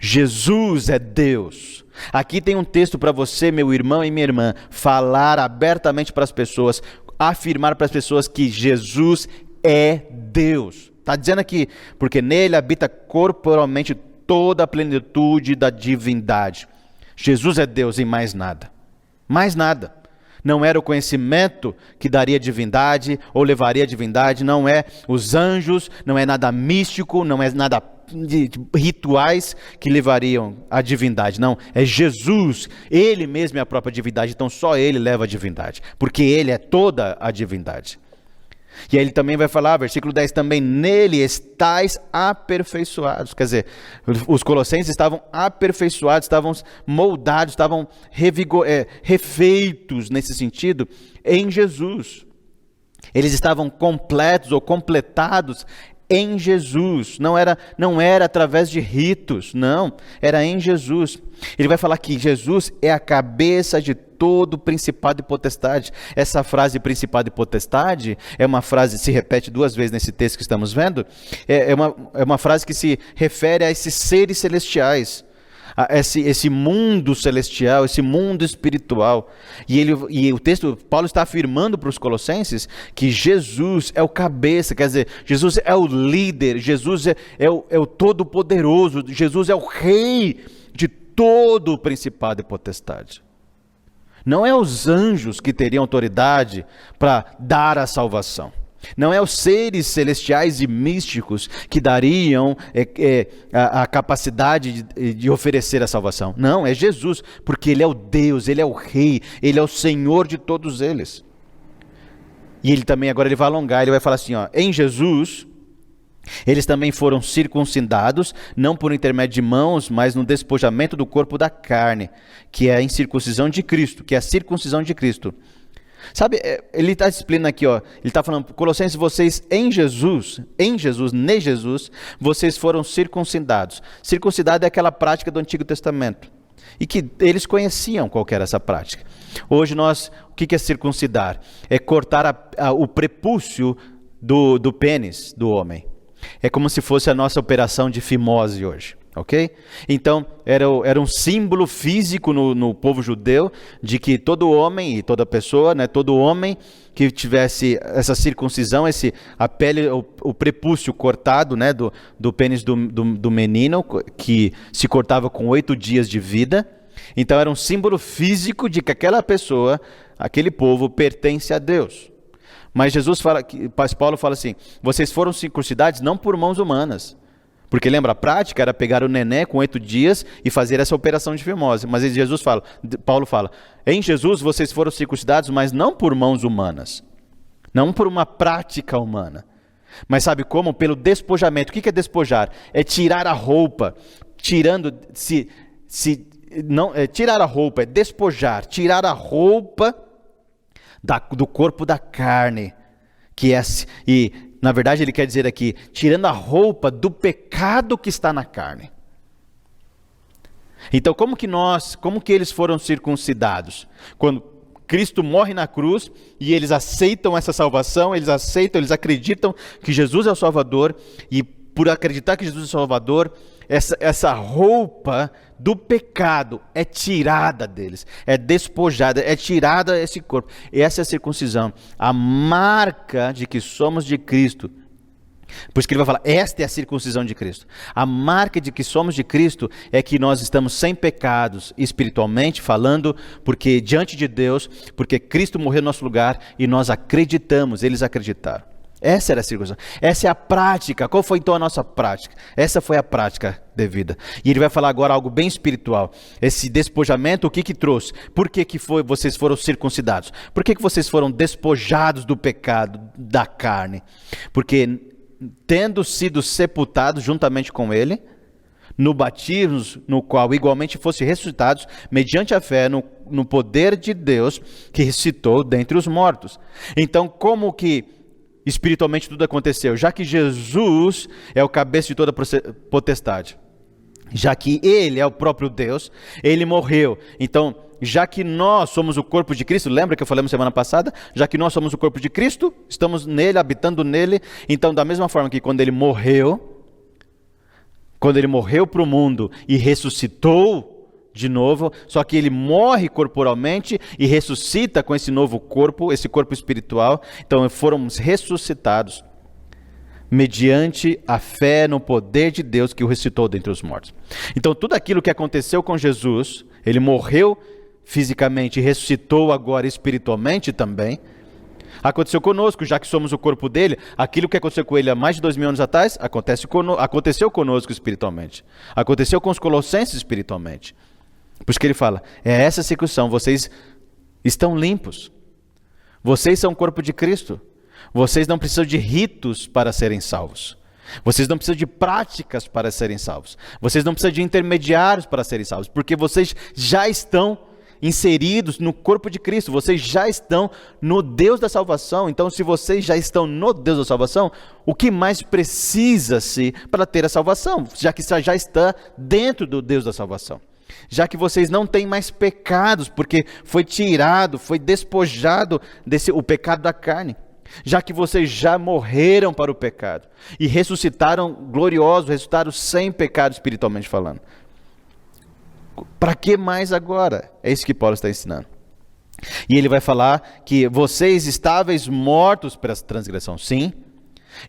Jesus é Deus. Aqui tem um texto para você, meu irmão e minha irmã, falar abertamente para as pessoas, afirmar para as pessoas que Jesus é Deus. Está dizendo aqui, porque nele habita corporalmente toda a plenitude da divindade. Jesus é Deus e mais nada. Mais nada. Não era o conhecimento que daria divindade ou levaria a divindade, não é os anjos, não é nada místico, não é nada de rituais que levariam a divindade. Não, é Jesus, Ele mesmo é a própria divindade, então só Ele leva a divindade, porque Ele é toda a divindade. E aí ele também vai falar, versículo 10 também, nele estáis aperfeiçoados. Quer dizer, os colossenses estavam aperfeiçoados, estavam moldados, estavam refeitos nesse sentido em Jesus. Eles estavam completos ou completados em Jesus, não era através de ritos, não, era em Jesus. Ele vai falar que Jesus é a cabeça de todo principado e potestade. Essa frase principado e potestade é uma frase, se repete 2 vezes nesse texto que estamos vendo, é uma frase que se refere a esses seres celestiais, a esse mundo celestial, esse mundo espiritual. E o texto, Paulo está afirmando para os colossenses que Jesus é o cabeça, quer dizer, Jesus é o líder, Jesus é o todo-poderoso, Jesus é o rei de todo o principado e potestade. Não é os anjos que teriam autoridade para dar a salvação. Não é os seres celestiais e místicos que dariam a capacidade de oferecer a salvação. Não, é Jesus, porque Ele é o Deus, Ele é o Rei, Ele é o Senhor de todos eles. E Ele também, agora Ele vai alongar, Ele vai falar assim, ó, em Jesus, eles também foram circuncidados, não por intermédio de mãos, mas no despojamento do corpo da carne, que é a incircuncisão de Cristo, que é a circuncisão de Cristo. Sabe, ele está explicando aqui, ó, ele está falando, Colossenses, vocês em Jesus, vocês foram circuncidados. Circuncidado é aquela prática do Antigo Testamento, e que eles conheciam qual que era essa prática. Hoje o que é circuncidar? É cortar o prepúcio do pênis do homem. É como se fosse a nossa operação de fimose hoje. Ok? Então, era um símbolo físico no povo judeu de que todo homem e toda pessoa, né, todo homem que tivesse essa circuncisão, a pele, o prepúcio cortado, né, do pênis do menino, que se cortava com 8 dias de vida. Então, era um símbolo físico de que aquela pessoa, aquele povo, pertence a Deus. Mas Paulo fala assim, vocês foram circuncidados não por mãos humanas. Porque lembra, a prática era pegar o neném com 8 dias e fazer essa operação de fimose. Mas Paulo fala, em Jesus vocês foram circuncidados, mas não por mãos humanas. Não por uma prática humana. Mas sabe como? Pelo despojamento. O que é despojar? É tirar a roupa. Tirar a roupa, é despojar. Tirar a roupa do corpo da carne. Na verdade, ele quer dizer aqui, tirando a roupa do pecado que está na carne. Então, como que eles foram circuncidados? Quando Cristo morre na cruz e eles aceitam essa salvação, eles acreditam que Jesus é o Salvador, e por acreditar que Jesus é o Salvador, essa roupa do pecado é tirada deles, é despojada, é tirada esse corpo. E essa é a circuncisão, a marca de que somos de Cristo. Por isso que ele vai falar, esta é a circuncisão de Cristo. A marca de que somos de Cristo é que nós estamos sem pecados, espiritualmente falando, porque diante de Deus, porque Cristo morreu no nosso lugar e nós acreditamos, eles acreditaram. Essa era a circuncisão. Essa é a prática. Qual foi então a nossa prática? Essa foi a prática devida. E ele vai falar agora algo bem espiritual. Esse despojamento, o que trouxe? Por que vocês foram circuncidados? Por que vocês foram despojados do pecado da carne? Porque tendo sido sepultados juntamente com ele, no batismo, no qual igualmente fossem ressuscitados, mediante a fé no poder de Deus, que ressuscitou dentre os mortos. Então, como que espiritualmente tudo aconteceu? Já que Jesus é o cabeça de toda potestade, já que Ele é o próprio Deus, Ele morreu. Então, já que nós somos o corpo de Cristo, lembra que eu falei semana passada? Já que nós somos o corpo de Cristo, estamos nele, habitando nele, então da mesma forma que quando Ele morreu para o mundo e ressuscitou de novo, só que ele morre corporalmente e ressuscita com esse novo corpo, esse corpo espiritual. Então fomos ressuscitados mediante a fé no poder de Deus que o ressuscitou dentre os mortos. Então tudo aquilo que aconteceu com Jesus, ele morreu fisicamente e ressuscitou agora espiritualmente também, aconteceu conosco, já que somos o corpo dele. Aquilo que aconteceu com ele há mais de 2000 anos atrás, aconteceu conosco espiritualmente. Aconteceu com os colossenses espiritualmente. Por isso que ele fala, é essa circuncisão, vocês estão limpos. Vocês são o corpo de Cristo. Vocês não precisam de ritos para serem salvos. Vocês não precisam de práticas para serem salvos. Vocês não precisam de intermediários para serem salvos, porque vocês já estão inseridos no corpo de Cristo, vocês já estão no Deus da salvação. Então, se vocês já estão no Deus da salvação, o que mais precisa-se para ter a salvação? Já que já está dentro do Deus da salvação. Já que vocês não têm mais pecados, porque foi tirado, foi despojado o pecado da carne. Já que vocês já morreram para o pecado e ressuscitaram gloriosos, ressuscitaram sem pecado espiritualmente falando. Para que mais agora? É isso que Paulo está ensinando. E ele vai falar que vocês estáveis mortos para essa transgressão, sim.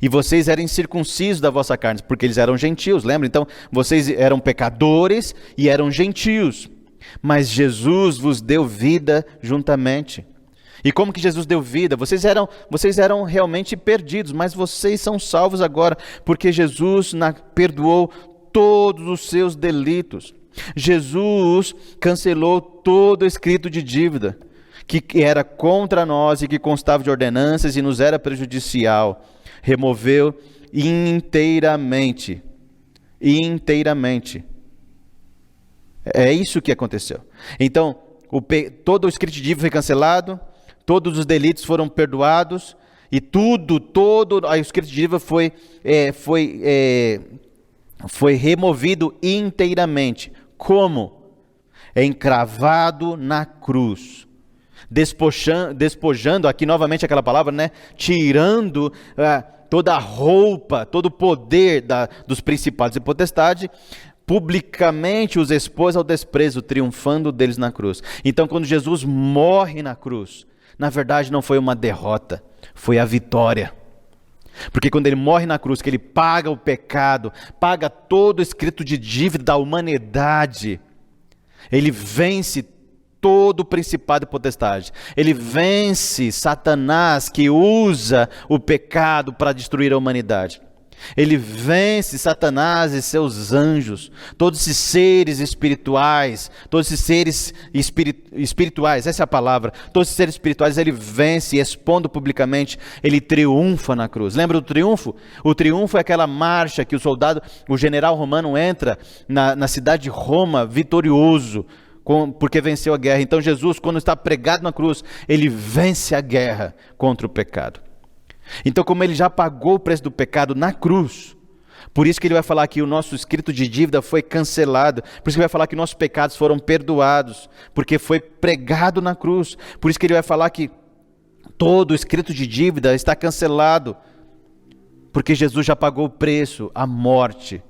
E vocês eram incircuncisos da vossa carne, porque eles eram gentios, lembra? Então, vocês eram pecadores e eram gentios. Mas Jesus vos deu vida juntamente. E como que Jesus deu vida? Vocês eram realmente perdidos, mas vocês são salvos agora, porque Jesus perdoou todos os seus delitos. Jesus cancelou todo o escrito de dívida, que era contra nós e que constava de ordenanças e nos era prejudicial. Removeu inteiramente. Inteiramente. É isso que aconteceu. Então, todo o escrito de dívida foi cancelado, todos os delitos foram perdoados, e todo o escrito de dívida foi removido inteiramente. Como? Encravado na cruz. Despojando, aqui novamente aquela palavra, né? Tirando toda a roupa, todo o poder dos principados e potestade, publicamente os expôs ao desprezo, triunfando deles na cruz. Então, quando Jesus morre na cruz, na verdade não foi uma derrota, foi a vitória. Porque quando ele morre na cruz, que ele paga o pecado, paga todo o escrito de dívida da humanidade, ele vence todo o principado e potestade. Ele vence Satanás, que usa o pecado para destruir a humanidade. Ele vence Satanás e seus anjos, todos esses seres espirituais, essa é a palavra, todos esses seres espirituais ele vence, expondo publicamente, ele triunfa na cruz. Lembra do triunfo? O triunfo é aquela marcha que o general romano entra na cidade de Roma vitorioso, porque venceu a guerra. Então Jesus, quando está pregado na cruz, ele vence a guerra contra o pecado. Então, como ele já pagou o preço do pecado na cruz, por isso que ele vai falar que o nosso escrito de dívida foi cancelado, por isso que ele vai falar que nossos pecados foram perdoados, porque foi pregado na cruz. Por isso que ele vai falar que todo o escrito de dívida está cancelado, porque Jesus já pagou o preço, a morte.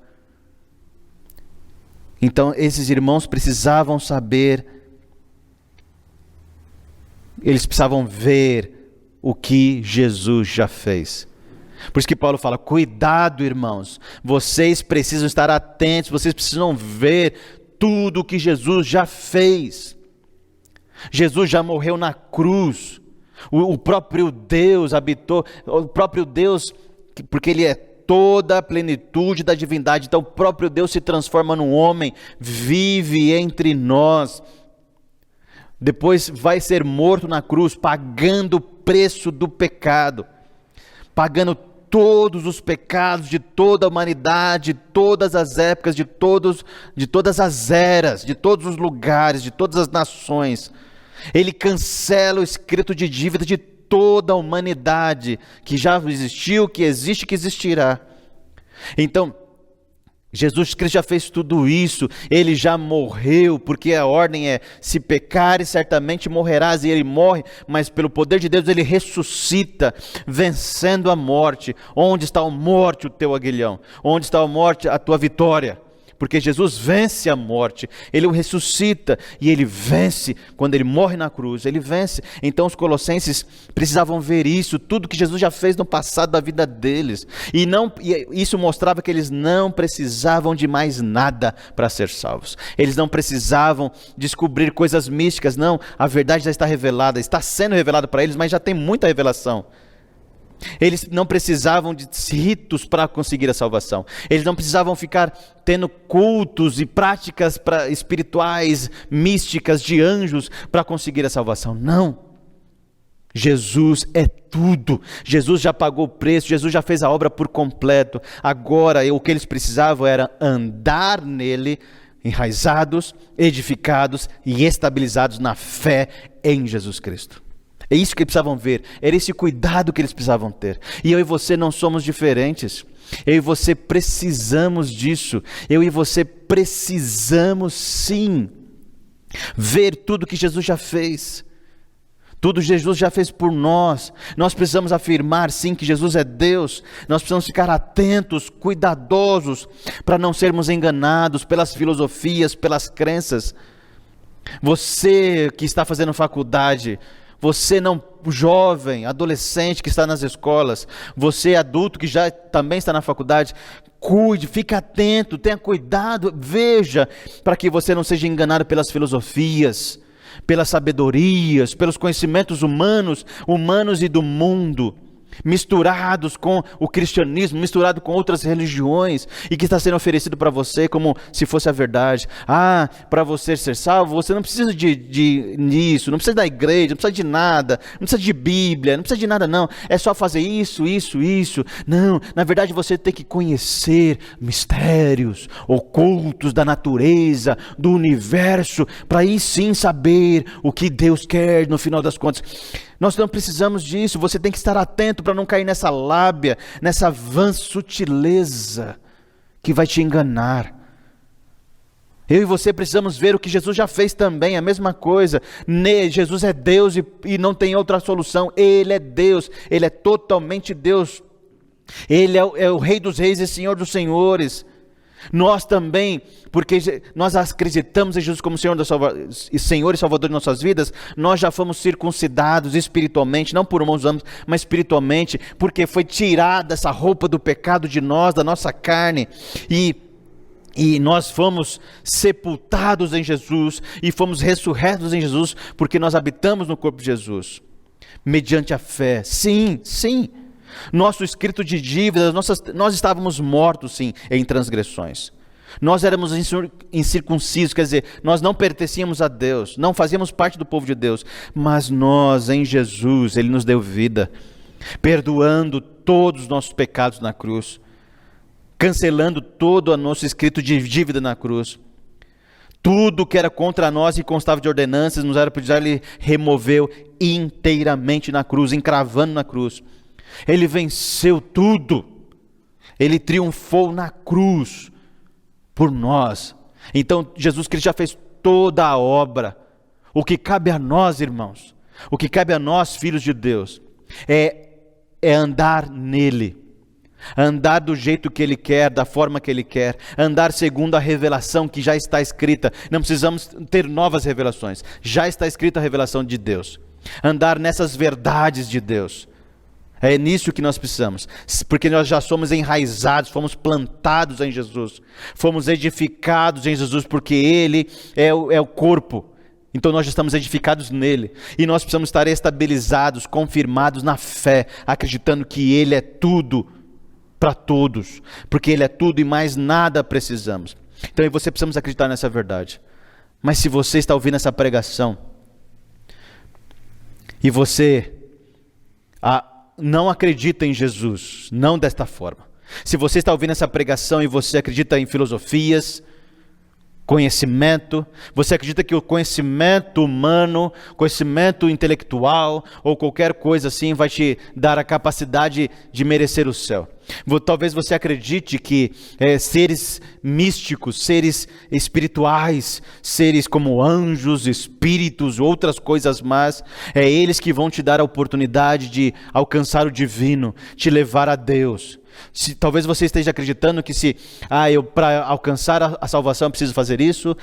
Então esses irmãos precisavam saber, eles precisavam ver o que Jesus já fez. Por isso que Paulo fala, cuidado irmãos, vocês precisam estar atentos, vocês precisam ver tudo o que Jesus já fez. Jesus já morreu na cruz, o próprio Deus habitou, o próprio Deus, porque ele é toda a plenitude da divindade, então o próprio Deus se transforma num homem, vive entre nós, depois vai ser morto na cruz, pagando o preço do pecado, pagando todos os pecados de toda a humanidade, de todas as épocas, de todas as eras, de todos os lugares, de todas as nações. Ele cancela o escrito de dívida de toda a humanidade, que já existiu, que existe, que existirá. Então, Jesus Cristo já fez tudo isso, ele já morreu, porque a ordem é, se pecares certamente morrerás, e ele morre, mas pelo poder de Deus ele ressuscita, vencendo a morte. Onde está a morte, o teu aguilhão? Onde está a morte, a tua vitória? Porque Jesus vence a morte, ele o ressuscita e ele vence. Quando ele morre na cruz, ele vence. Então os colossenses precisavam ver isso, tudo que Jesus já fez no passado da vida deles, e isso mostrava que eles não precisavam de mais nada para ser salvos. Eles não precisavam descobrir coisas místicas, não, a verdade já está revelada, está sendo revelada para eles, mas já tem muita revelação. Eles não precisavam de ritos para conseguir a salvação. Eles não precisavam ficar tendo cultos e práticas espirituais, místicas, de anjos para conseguir a salvação. Não. Jesus é tudo. Jesus já pagou o preço, Jesus já fez a obra por completo. Agora o que eles precisavam era andar nele, enraizados, edificados e estabilizados na fé em Jesus Cristo. É isso que eles precisavam ver, era esse cuidado que eles precisavam ter. E eu e você não somos diferentes. Eu e você precisamos disso. Eu e você precisamos sim ver tudo que Jesus já fez. Tudo Jesus já fez por nós. Nós precisamos afirmar sim que Jesus é Deus. Nós precisamos ficar atentos, cuidadosos, para não sermos enganados pelas filosofias, pelas crenças. Você que está fazendo faculdade, você não jovem, adolescente que está nas escolas, você adulto que já também está na faculdade, cuide, fique atento, tenha cuidado, veja, para que você não seja enganado pelas filosofias, pelas sabedorias, pelos conhecimentos humanos e do mundo, misturados com o cristianismo, misturado com outras religiões, e que está sendo oferecido para você como se fosse a verdade. Para você ser salvo, você não precisa disso, não precisa da igreja, não precisa de nada, não precisa de Bíblia, não precisa de nada não, é só fazer isso. Não, na verdade você tem que conhecer mistérios ocultos da natureza, do universo, para aí sim saber o que Deus quer no final das contas. Nós não precisamos disso, você tem que estar atento para não cair nessa lábia, nessa vã sutileza que vai te enganar. Eu e você precisamos ver o que Jesus já fez também, a mesma coisa. Jesus é Deus e não tem outra solução. Ele é Deus, Ele é totalmente Deus. Ele é o Rei dos Reis e Senhor dos Senhores. Nós também, porque nós acreditamos em Jesus como Senhor e Salvador de nossas vidas, nós já fomos circuncidados espiritualmente, não por mãos, mas espiritualmente, porque foi tirada essa roupa do pecado de nós, da nossa carne, e nós fomos sepultados em Jesus, e fomos ressurretos em Jesus, porque nós habitamos no corpo de Jesus, mediante a fé. Sim. Nosso escrito de dívidas, nós estávamos mortos sim em transgressões. Nós éramos incircuncisos, quer dizer, nós não pertencíamos a Deus, não fazíamos parte do povo de Deus, mas nós em Jesus, Ele nos deu vida, perdoando todos os nossos pecados na cruz, cancelando todo o nosso escrito de dívida na cruz. Tudo que era contra nós e constava de ordenanças, nos era pedido, Ele removeu inteiramente na cruz, encravando na cruz. Ele venceu tudo, Ele triunfou na cruz por nós. Então Jesus Cristo já fez toda a obra. O que cabe a nós, irmãos, o que cabe a nós, filhos de Deus, é andar nele, andar do jeito que Ele quer, da forma que Ele quer, andar segundo a revelação que já está escrita. Não precisamos ter novas revelações, já está escrita a revelação de Deus, andar nessas verdades de Deus. É nisso que nós precisamos, porque nós já somos enraizados, fomos plantados em Jesus, fomos edificados em Jesus, porque Ele é o corpo, então nós já estamos edificados nele, e nós precisamos estar estabilizados, confirmados na fé, acreditando que Ele é tudo para todos, porque Ele é tudo e mais nada precisamos. Então eu e você precisamos acreditar nessa verdade. Mas se você está ouvindo essa pregação, e você não acredita em Jesus, não desta forma. Se você está ouvindo essa pregação e você acredita em filosofias, conhecimento, você acredita que o conhecimento humano, conhecimento intelectual ou qualquer coisa assim vai te dar a capacidade de merecer o céu. Talvez você acredite que seres místicos, seres espirituais, seres como anjos, espíritos, outras coisas mais, eles que vão te dar a oportunidade de alcançar o divino, te levar a Deus. Talvez você esteja acreditando que para alcançar a salvação eu preciso fazer isso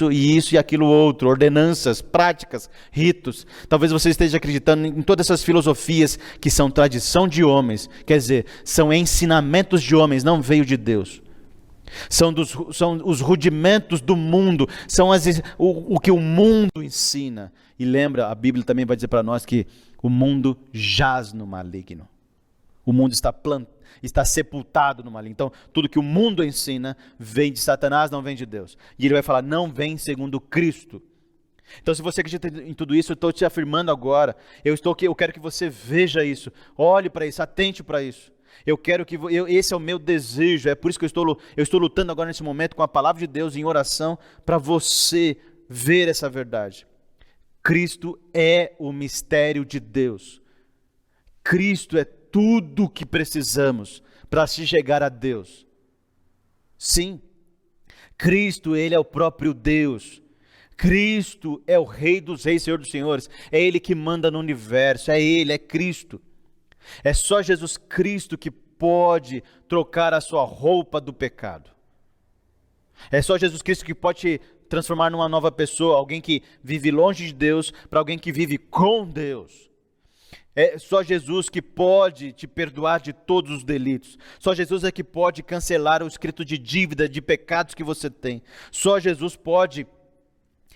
e aquilo outro, ordenanças, práticas, ritos. Talvez você esteja acreditando em todas essas filosofias que são tradição de homens, quer dizer, são ensinamentos de homens, não veio de Deus. São os rudimentos do mundo, são o que o mundo ensina. E lembra, a Bíblia também vai dizer para nós que o mundo jaz no maligno. O mundo está sepultado no maligno. Então, tudo que o mundo ensina vem de Satanás, não vem de Deus. E ele vai falar, não vem segundo Cristo. Então, se você acredita em tudo isso, eu estou te afirmando agora. Eu quero que você veja isso. Olhe para isso, atente para isso. Eu quero que esse é o meu desejo, é por isso que eu estou lutando agora nesse momento com a palavra de Deus em oração para você ver essa verdade. Cristo é o mistério de Deus. Cristo é tudo o que precisamos para se chegar a Deus. Sim, Cristo, Ele é o próprio Deus. Cristo é o Rei dos Reis, Senhor dos Senhores. É Ele que manda no universo, é Ele, é Cristo. É só Jesus Cristo que pode trocar a sua roupa do pecado. É só Jesus Cristo que pode te transformar numa nova pessoa, alguém que vive longe de Deus, para alguém que vive com Deus. É só Jesus que pode te perdoar de todos os delitos. Só Jesus é que pode cancelar o escrito de dívida, de pecados que você tem. Só Jesus pode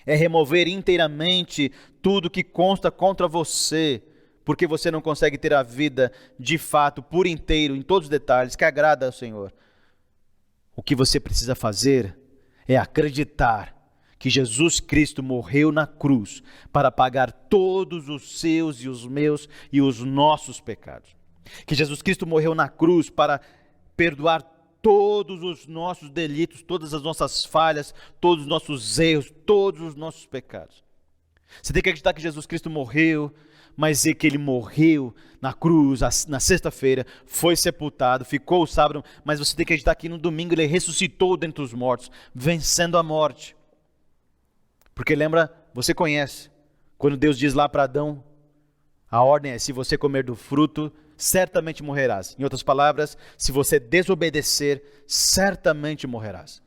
remover inteiramente tudo que consta contra você, porque você não consegue ter a vida de fato, por inteiro, em todos os detalhes, que agrada ao Senhor. O que você precisa fazer é acreditar que Jesus Cristo morreu na cruz para pagar todos os seus e os meus e os nossos pecados. Que Jesus Cristo morreu na cruz para perdoar todos os nossos delitos, todas as nossas falhas, todos os nossos erros, todos os nossos pecados. Você tem que acreditar que Jesus Cristo morreu, mas é que Ele morreu na cruz, na sexta-feira, foi sepultado, ficou o sábado, mas você tem que acreditar que no domingo Ele ressuscitou dentre os mortos, vencendo a morte. Porque lembra, você conhece, quando Deus diz lá para Adão, a ordem é: se você comer do fruto, certamente morrerás. Em outras palavras, se você desobedecer, certamente morrerás.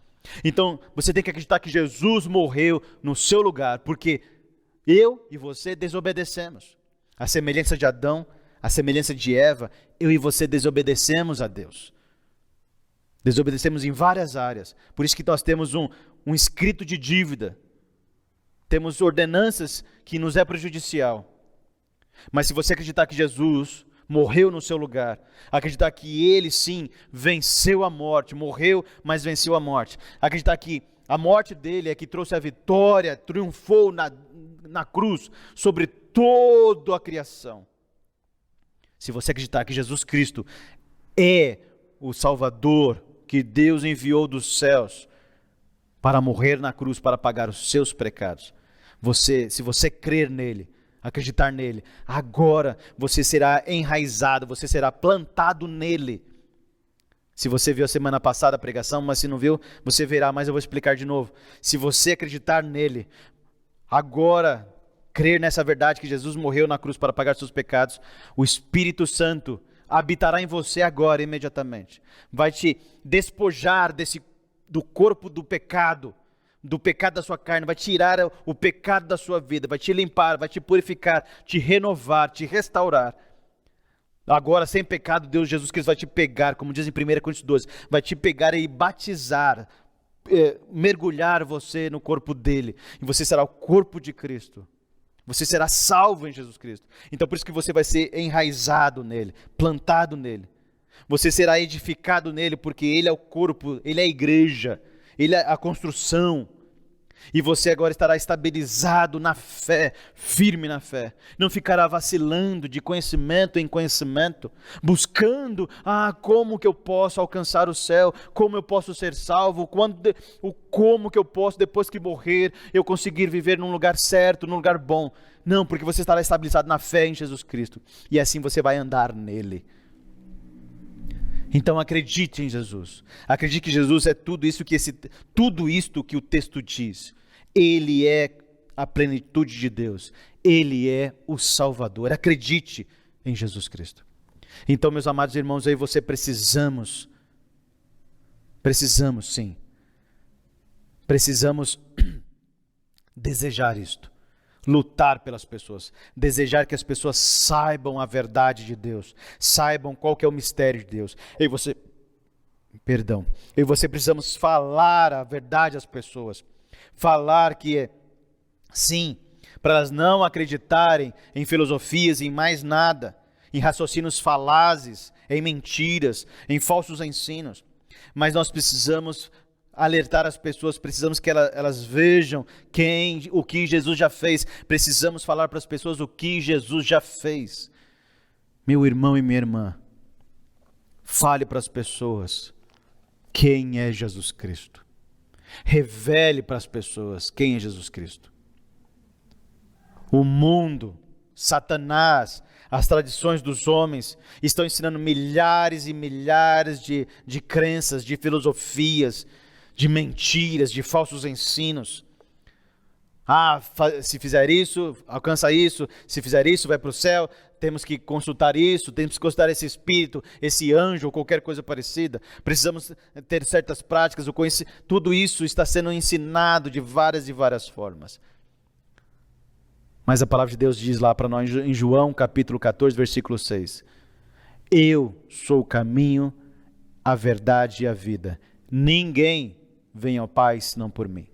Então, você tem que acreditar que Jesus morreu no seu lugar, porque eu e você desobedecemos. A semelhança de Adão, a semelhança de Eva, eu e você desobedecemos a Deus. Desobedecemos em várias áreas. Por isso que nós temos um escrito de dívida. Temos ordenanças que nos é prejudicial. Mas se você acreditar que Jesus morreu no seu lugar, acreditar que Ele sim venceu a morte, morreu, mas venceu a morte, acreditar que a morte dele é que trouxe a vitória, triunfou na cruz sobre toda a criação. Se você acreditar que Jesus Cristo é o Salvador que Deus enviou dos céus para morrer na cruz, para pagar os seus pecados, se você crer nele, acreditar nele, agora você será enraizado, você será plantado nele. Se você viu a semana passada a pregação, mas se não viu, você verá, mas eu vou explicar de novo. Se você acreditar nele, agora, crer nessa verdade que Jesus morreu na cruz para pagar seus pecados, o Espírito Santo habitará em você agora, imediatamente. Vai te despojar do corpo do pecado da sua carne, vai tirar o pecado da sua vida, vai te limpar, vai te purificar, te renovar, te restaurar. Agora, sem pecado, Deus, Jesus Cristo vai te pegar, como diz em 1 Coríntios 12, vai te pegar e batizar, mergulhar você no corpo dele, e você será o corpo de Cristo. Você será salvo em Jesus Cristo. Então por isso que você vai ser enraizado nele, plantado nele. Você será edificado nele, porque ele é o corpo, ele é a igreja, ele é a construção. E você agora estará estabilizado na fé, firme na fé. Não ficará vacilando de conhecimento em conhecimento, buscando, como que eu posso alcançar o céu, como eu posso ser salvo, como que eu posso, depois que morrer, eu conseguir viver num lugar certo, num lugar bom. Não, porque você estará estabilizado na fé em Jesus Cristo, e assim você vai andar nele. Então acredite em Jesus, acredite que Jesus é tudo isto que o texto diz. Ele é a plenitude de Deus, Ele é o Salvador. Acredite em Jesus Cristo. Então, meus amados irmãos, eu e você precisamos desejar isto. Lutar pelas pessoas, desejar que as pessoas saibam a verdade de Deus, saibam qual que é o mistério de Deus. Eu e você precisamos falar a verdade às pessoas, falar que sim, para elas não acreditarem em filosofias, em mais nada, em raciocínios falazes, em mentiras, em falsos ensinos, mas nós precisamos alertar as pessoas, precisamos que elas vejam o que Jesus já fez, precisamos falar para as pessoas o que Jesus já fez. Meu irmão e minha irmã, Fale para as pessoas quem é Jesus Cristo. Revele para as pessoas quem é Jesus Cristo. O mundo, Satanás, as tradições dos homens estão ensinando milhares e milhares de crenças, de filosofias, de mentiras, de falsos ensinos. Se fizer isso, alcança isso. Se fizer isso, vai para o céu. Temos que consultar isso, temos que consultar esse espírito, esse anjo ou qualquer coisa parecida. Precisamos ter certas práticas. Tudo isso está sendo ensinado de várias e várias formas. Mas a palavra de Deus diz lá para nós em João capítulo 14, versículo 6. Eu sou o caminho, a verdade e a vida. Ninguém vem ao Pai senão por mim.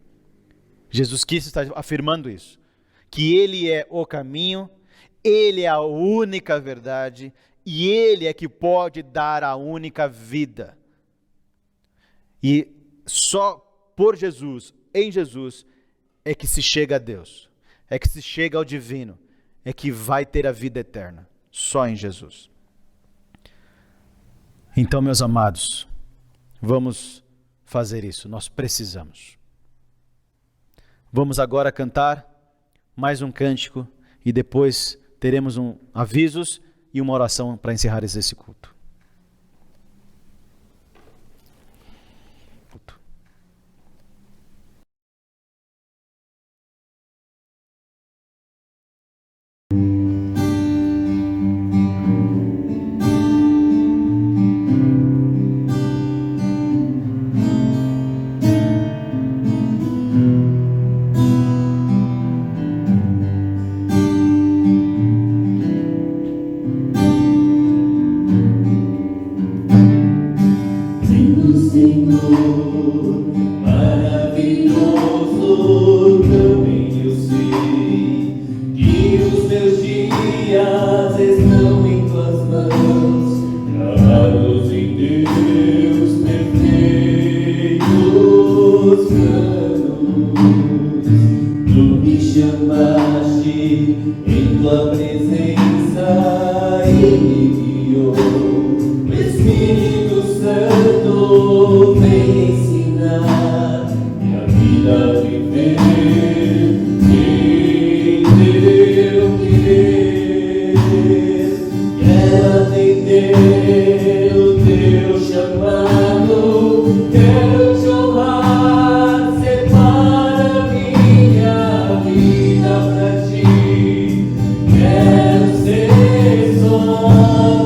Jesus Cristo está afirmando isso. Que Ele é o caminho, Ele é a única verdade e Ele é que pode dar a única vida. E só por Jesus, em Jesus, é que se chega a Deus, é que se chega ao divino, é que vai ter a vida eterna. Só em Jesus. Então, meus amados, vamos fazer isso, nós precisamos. Vamos agora cantar mais um cântico e depois teremos avisos e uma oração para encerrar esse culto. Quero ser só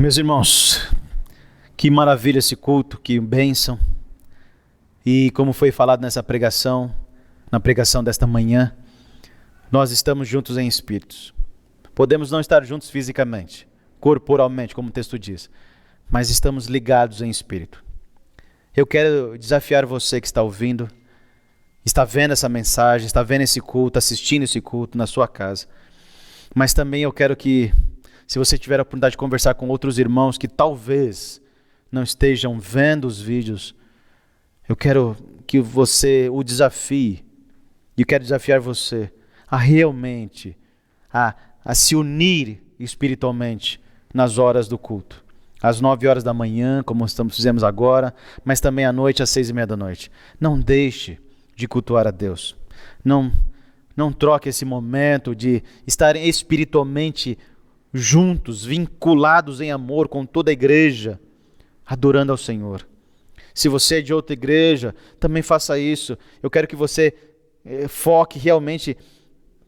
Meus irmãos, que maravilha esse culto, que bênção. E como foi falado nessa pregação, na pregação desta manhã, nós estamos juntos em espíritos. Podemos não estar juntos fisicamente, corporalmente, como o texto diz, mas estamos ligados em espírito. Eu quero desafiar você que está ouvindo, está vendo essa mensagem, está vendo esse culto, assistindo esse culto na sua casa. Mas também eu quero que, se você tiver a oportunidade de conversar com outros irmãos que talvez não estejam vendo os vídeos, eu quero que você o desafie. E eu quero desafiar você a realmente, a se unir espiritualmente nas horas do culto. Às 9 horas da manhã, como fizemos agora, mas também à noite, às 6:30 da noite. Não deixe de cultuar a Deus. Não troque esse momento de estarem espiritualmente juntos, vinculados em amor com toda a igreja, adorando ao Senhor. Se você é de outra igreja, também faça isso. Eu quero que você foque realmente.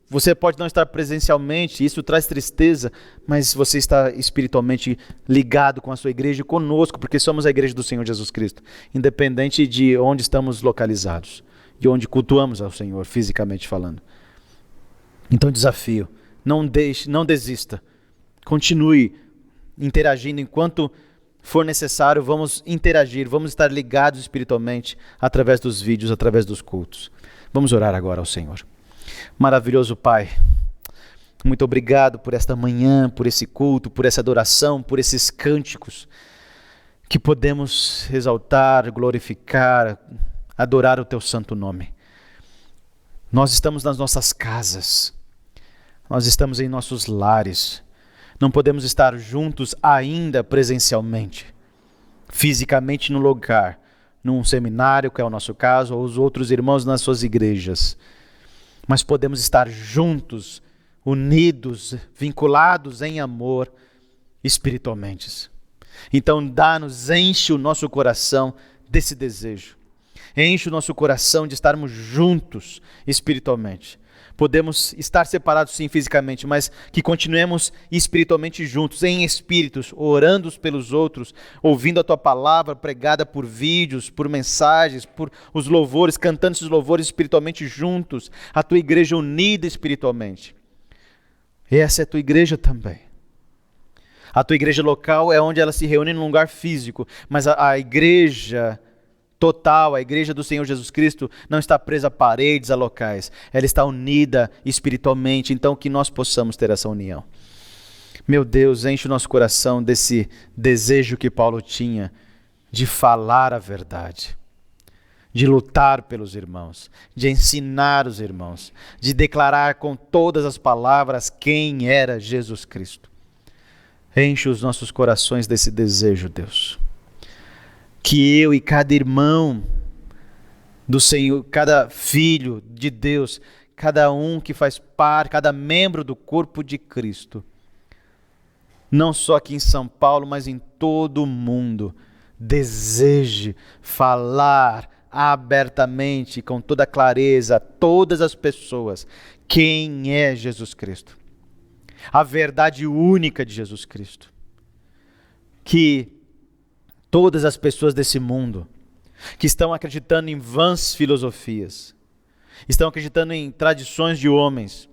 Você pode não estar presencialmente, isso traz tristeza, mas você está espiritualmente ligado com a sua igreja e conosco, porque somos a igreja do Senhor Jesus Cristo, independente de onde estamos localizados, de onde cultuamos ao Senhor, fisicamente falando. Então desafio, não desista, continue interagindo enquanto for necessário, vamos interagir, vamos estar ligados espiritualmente através dos vídeos, através dos cultos. Vamos orar agora ao Senhor. Maravilhoso Pai, muito obrigado por esta manhã, por esse culto, por essa adoração, por esses cânticos que podemos exaltar, glorificar, adorar o Teu santo nome. Nós estamos nas nossas casas, nós estamos em nossos lares, não podemos estar juntos ainda presencialmente, fisicamente no lugar, num seminário, que é o nosso caso, ou os outros irmãos nas suas igrejas. Mas podemos estar juntos, unidos, vinculados em amor, espiritualmente. Então enche o nosso coração desse desejo. Enche o nosso coração de estarmos juntos espiritualmente. Podemos estar separados sim fisicamente, mas que continuemos espiritualmente juntos, em espíritos, orando uns pelos outros, ouvindo a Tua palavra pregada por vídeos, por mensagens, por os louvores, cantando esses louvores espiritualmente juntos, a Tua igreja unida espiritualmente. Essa é a Tua igreja também. A Tua igreja local é onde ela se reúne num lugar físico, mas a igreja total, a igreja do Senhor Jesus Cristo não está presa a paredes, a locais. Ela está unida espiritualmente, então que nós possamos ter essa união. Meu Deus, enche o nosso coração desse desejo que Paulo tinha de falar a verdade, de lutar pelos irmãos, de ensinar os irmãos, de declarar com todas as palavras quem era Jesus Cristo. Enche os nossos corações desse desejo, Deus. Que eu e cada irmão do Senhor, cada filho de Deus, cada um que faz parte, cada membro do corpo de Cristo, não só aqui em São Paulo, mas em todo o mundo, deseje falar abertamente, com toda clareza, a todas as pessoas, quem é Jesus Cristo. A verdade única de Jesus Cristo. Que todas as pessoas desse mundo que estão acreditando em vãs filosofias, estão acreditando em tradições de homens,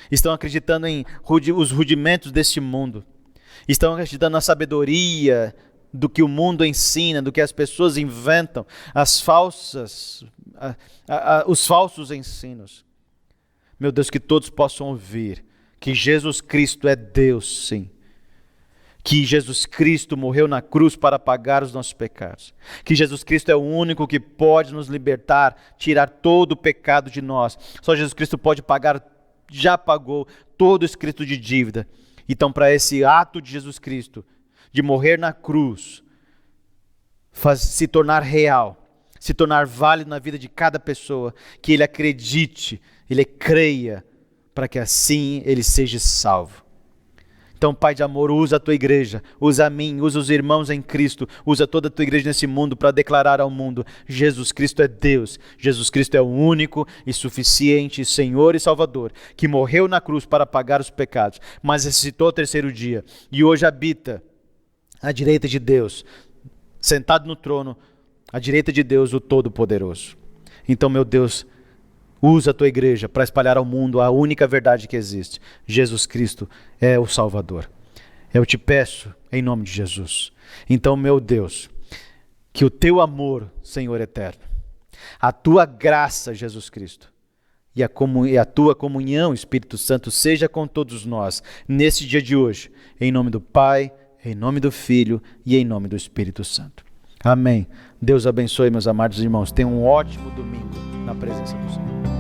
estão acreditando em os rudimentos deste mundo, estão acreditando na sabedoria do que o mundo ensina, do que as pessoas inventam, os falsos ensinos. Meu Deus, que todos possam ouvir que Jesus Cristo é Deus, sim. Que Jesus Cristo morreu na cruz para pagar os nossos pecados. Que Jesus Cristo é o único que pode nos libertar, tirar todo o pecado de nós. Só Jesus Cristo pode pagar, já pagou todo o escrito de dívida. Então, para esse ato de Jesus Cristo, de morrer na cruz, se tornar real, se tornar válido na vida de cada pessoa, que ele acredite, ele creia, para que assim ele seja salvo. Então, Pai de amor, usa a Tua igreja, usa a mim, usa os irmãos em Cristo, usa toda a Tua igreja nesse mundo para declarar ao mundo, Jesus Cristo é Deus, Jesus Cristo é o único e suficiente Senhor e Salvador, que morreu na cruz para pagar os pecados, mas ressuscitou ao terceiro dia e hoje habita à direita de Deus, sentado no trono, à direita de Deus, o Todo-Poderoso. Então, meu Deus, usa a tua igreja para espalhar ao mundo a única verdade que existe. Jesus Cristo é o Salvador. Eu te peço em nome de Jesus. Então, meu Deus, que o teu amor, Senhor eterno, a tua graça, Jesus Cristo, e a tua comunhão, Espírito Santo, seja com todos nós, nesse dia de hoje, em nome do Pai, em nome do Filho e em nome do Espírito Santo. Amém. Deus abençoe, meus amados irmãos. Tenham um ótimo domingo na presença do Senhor.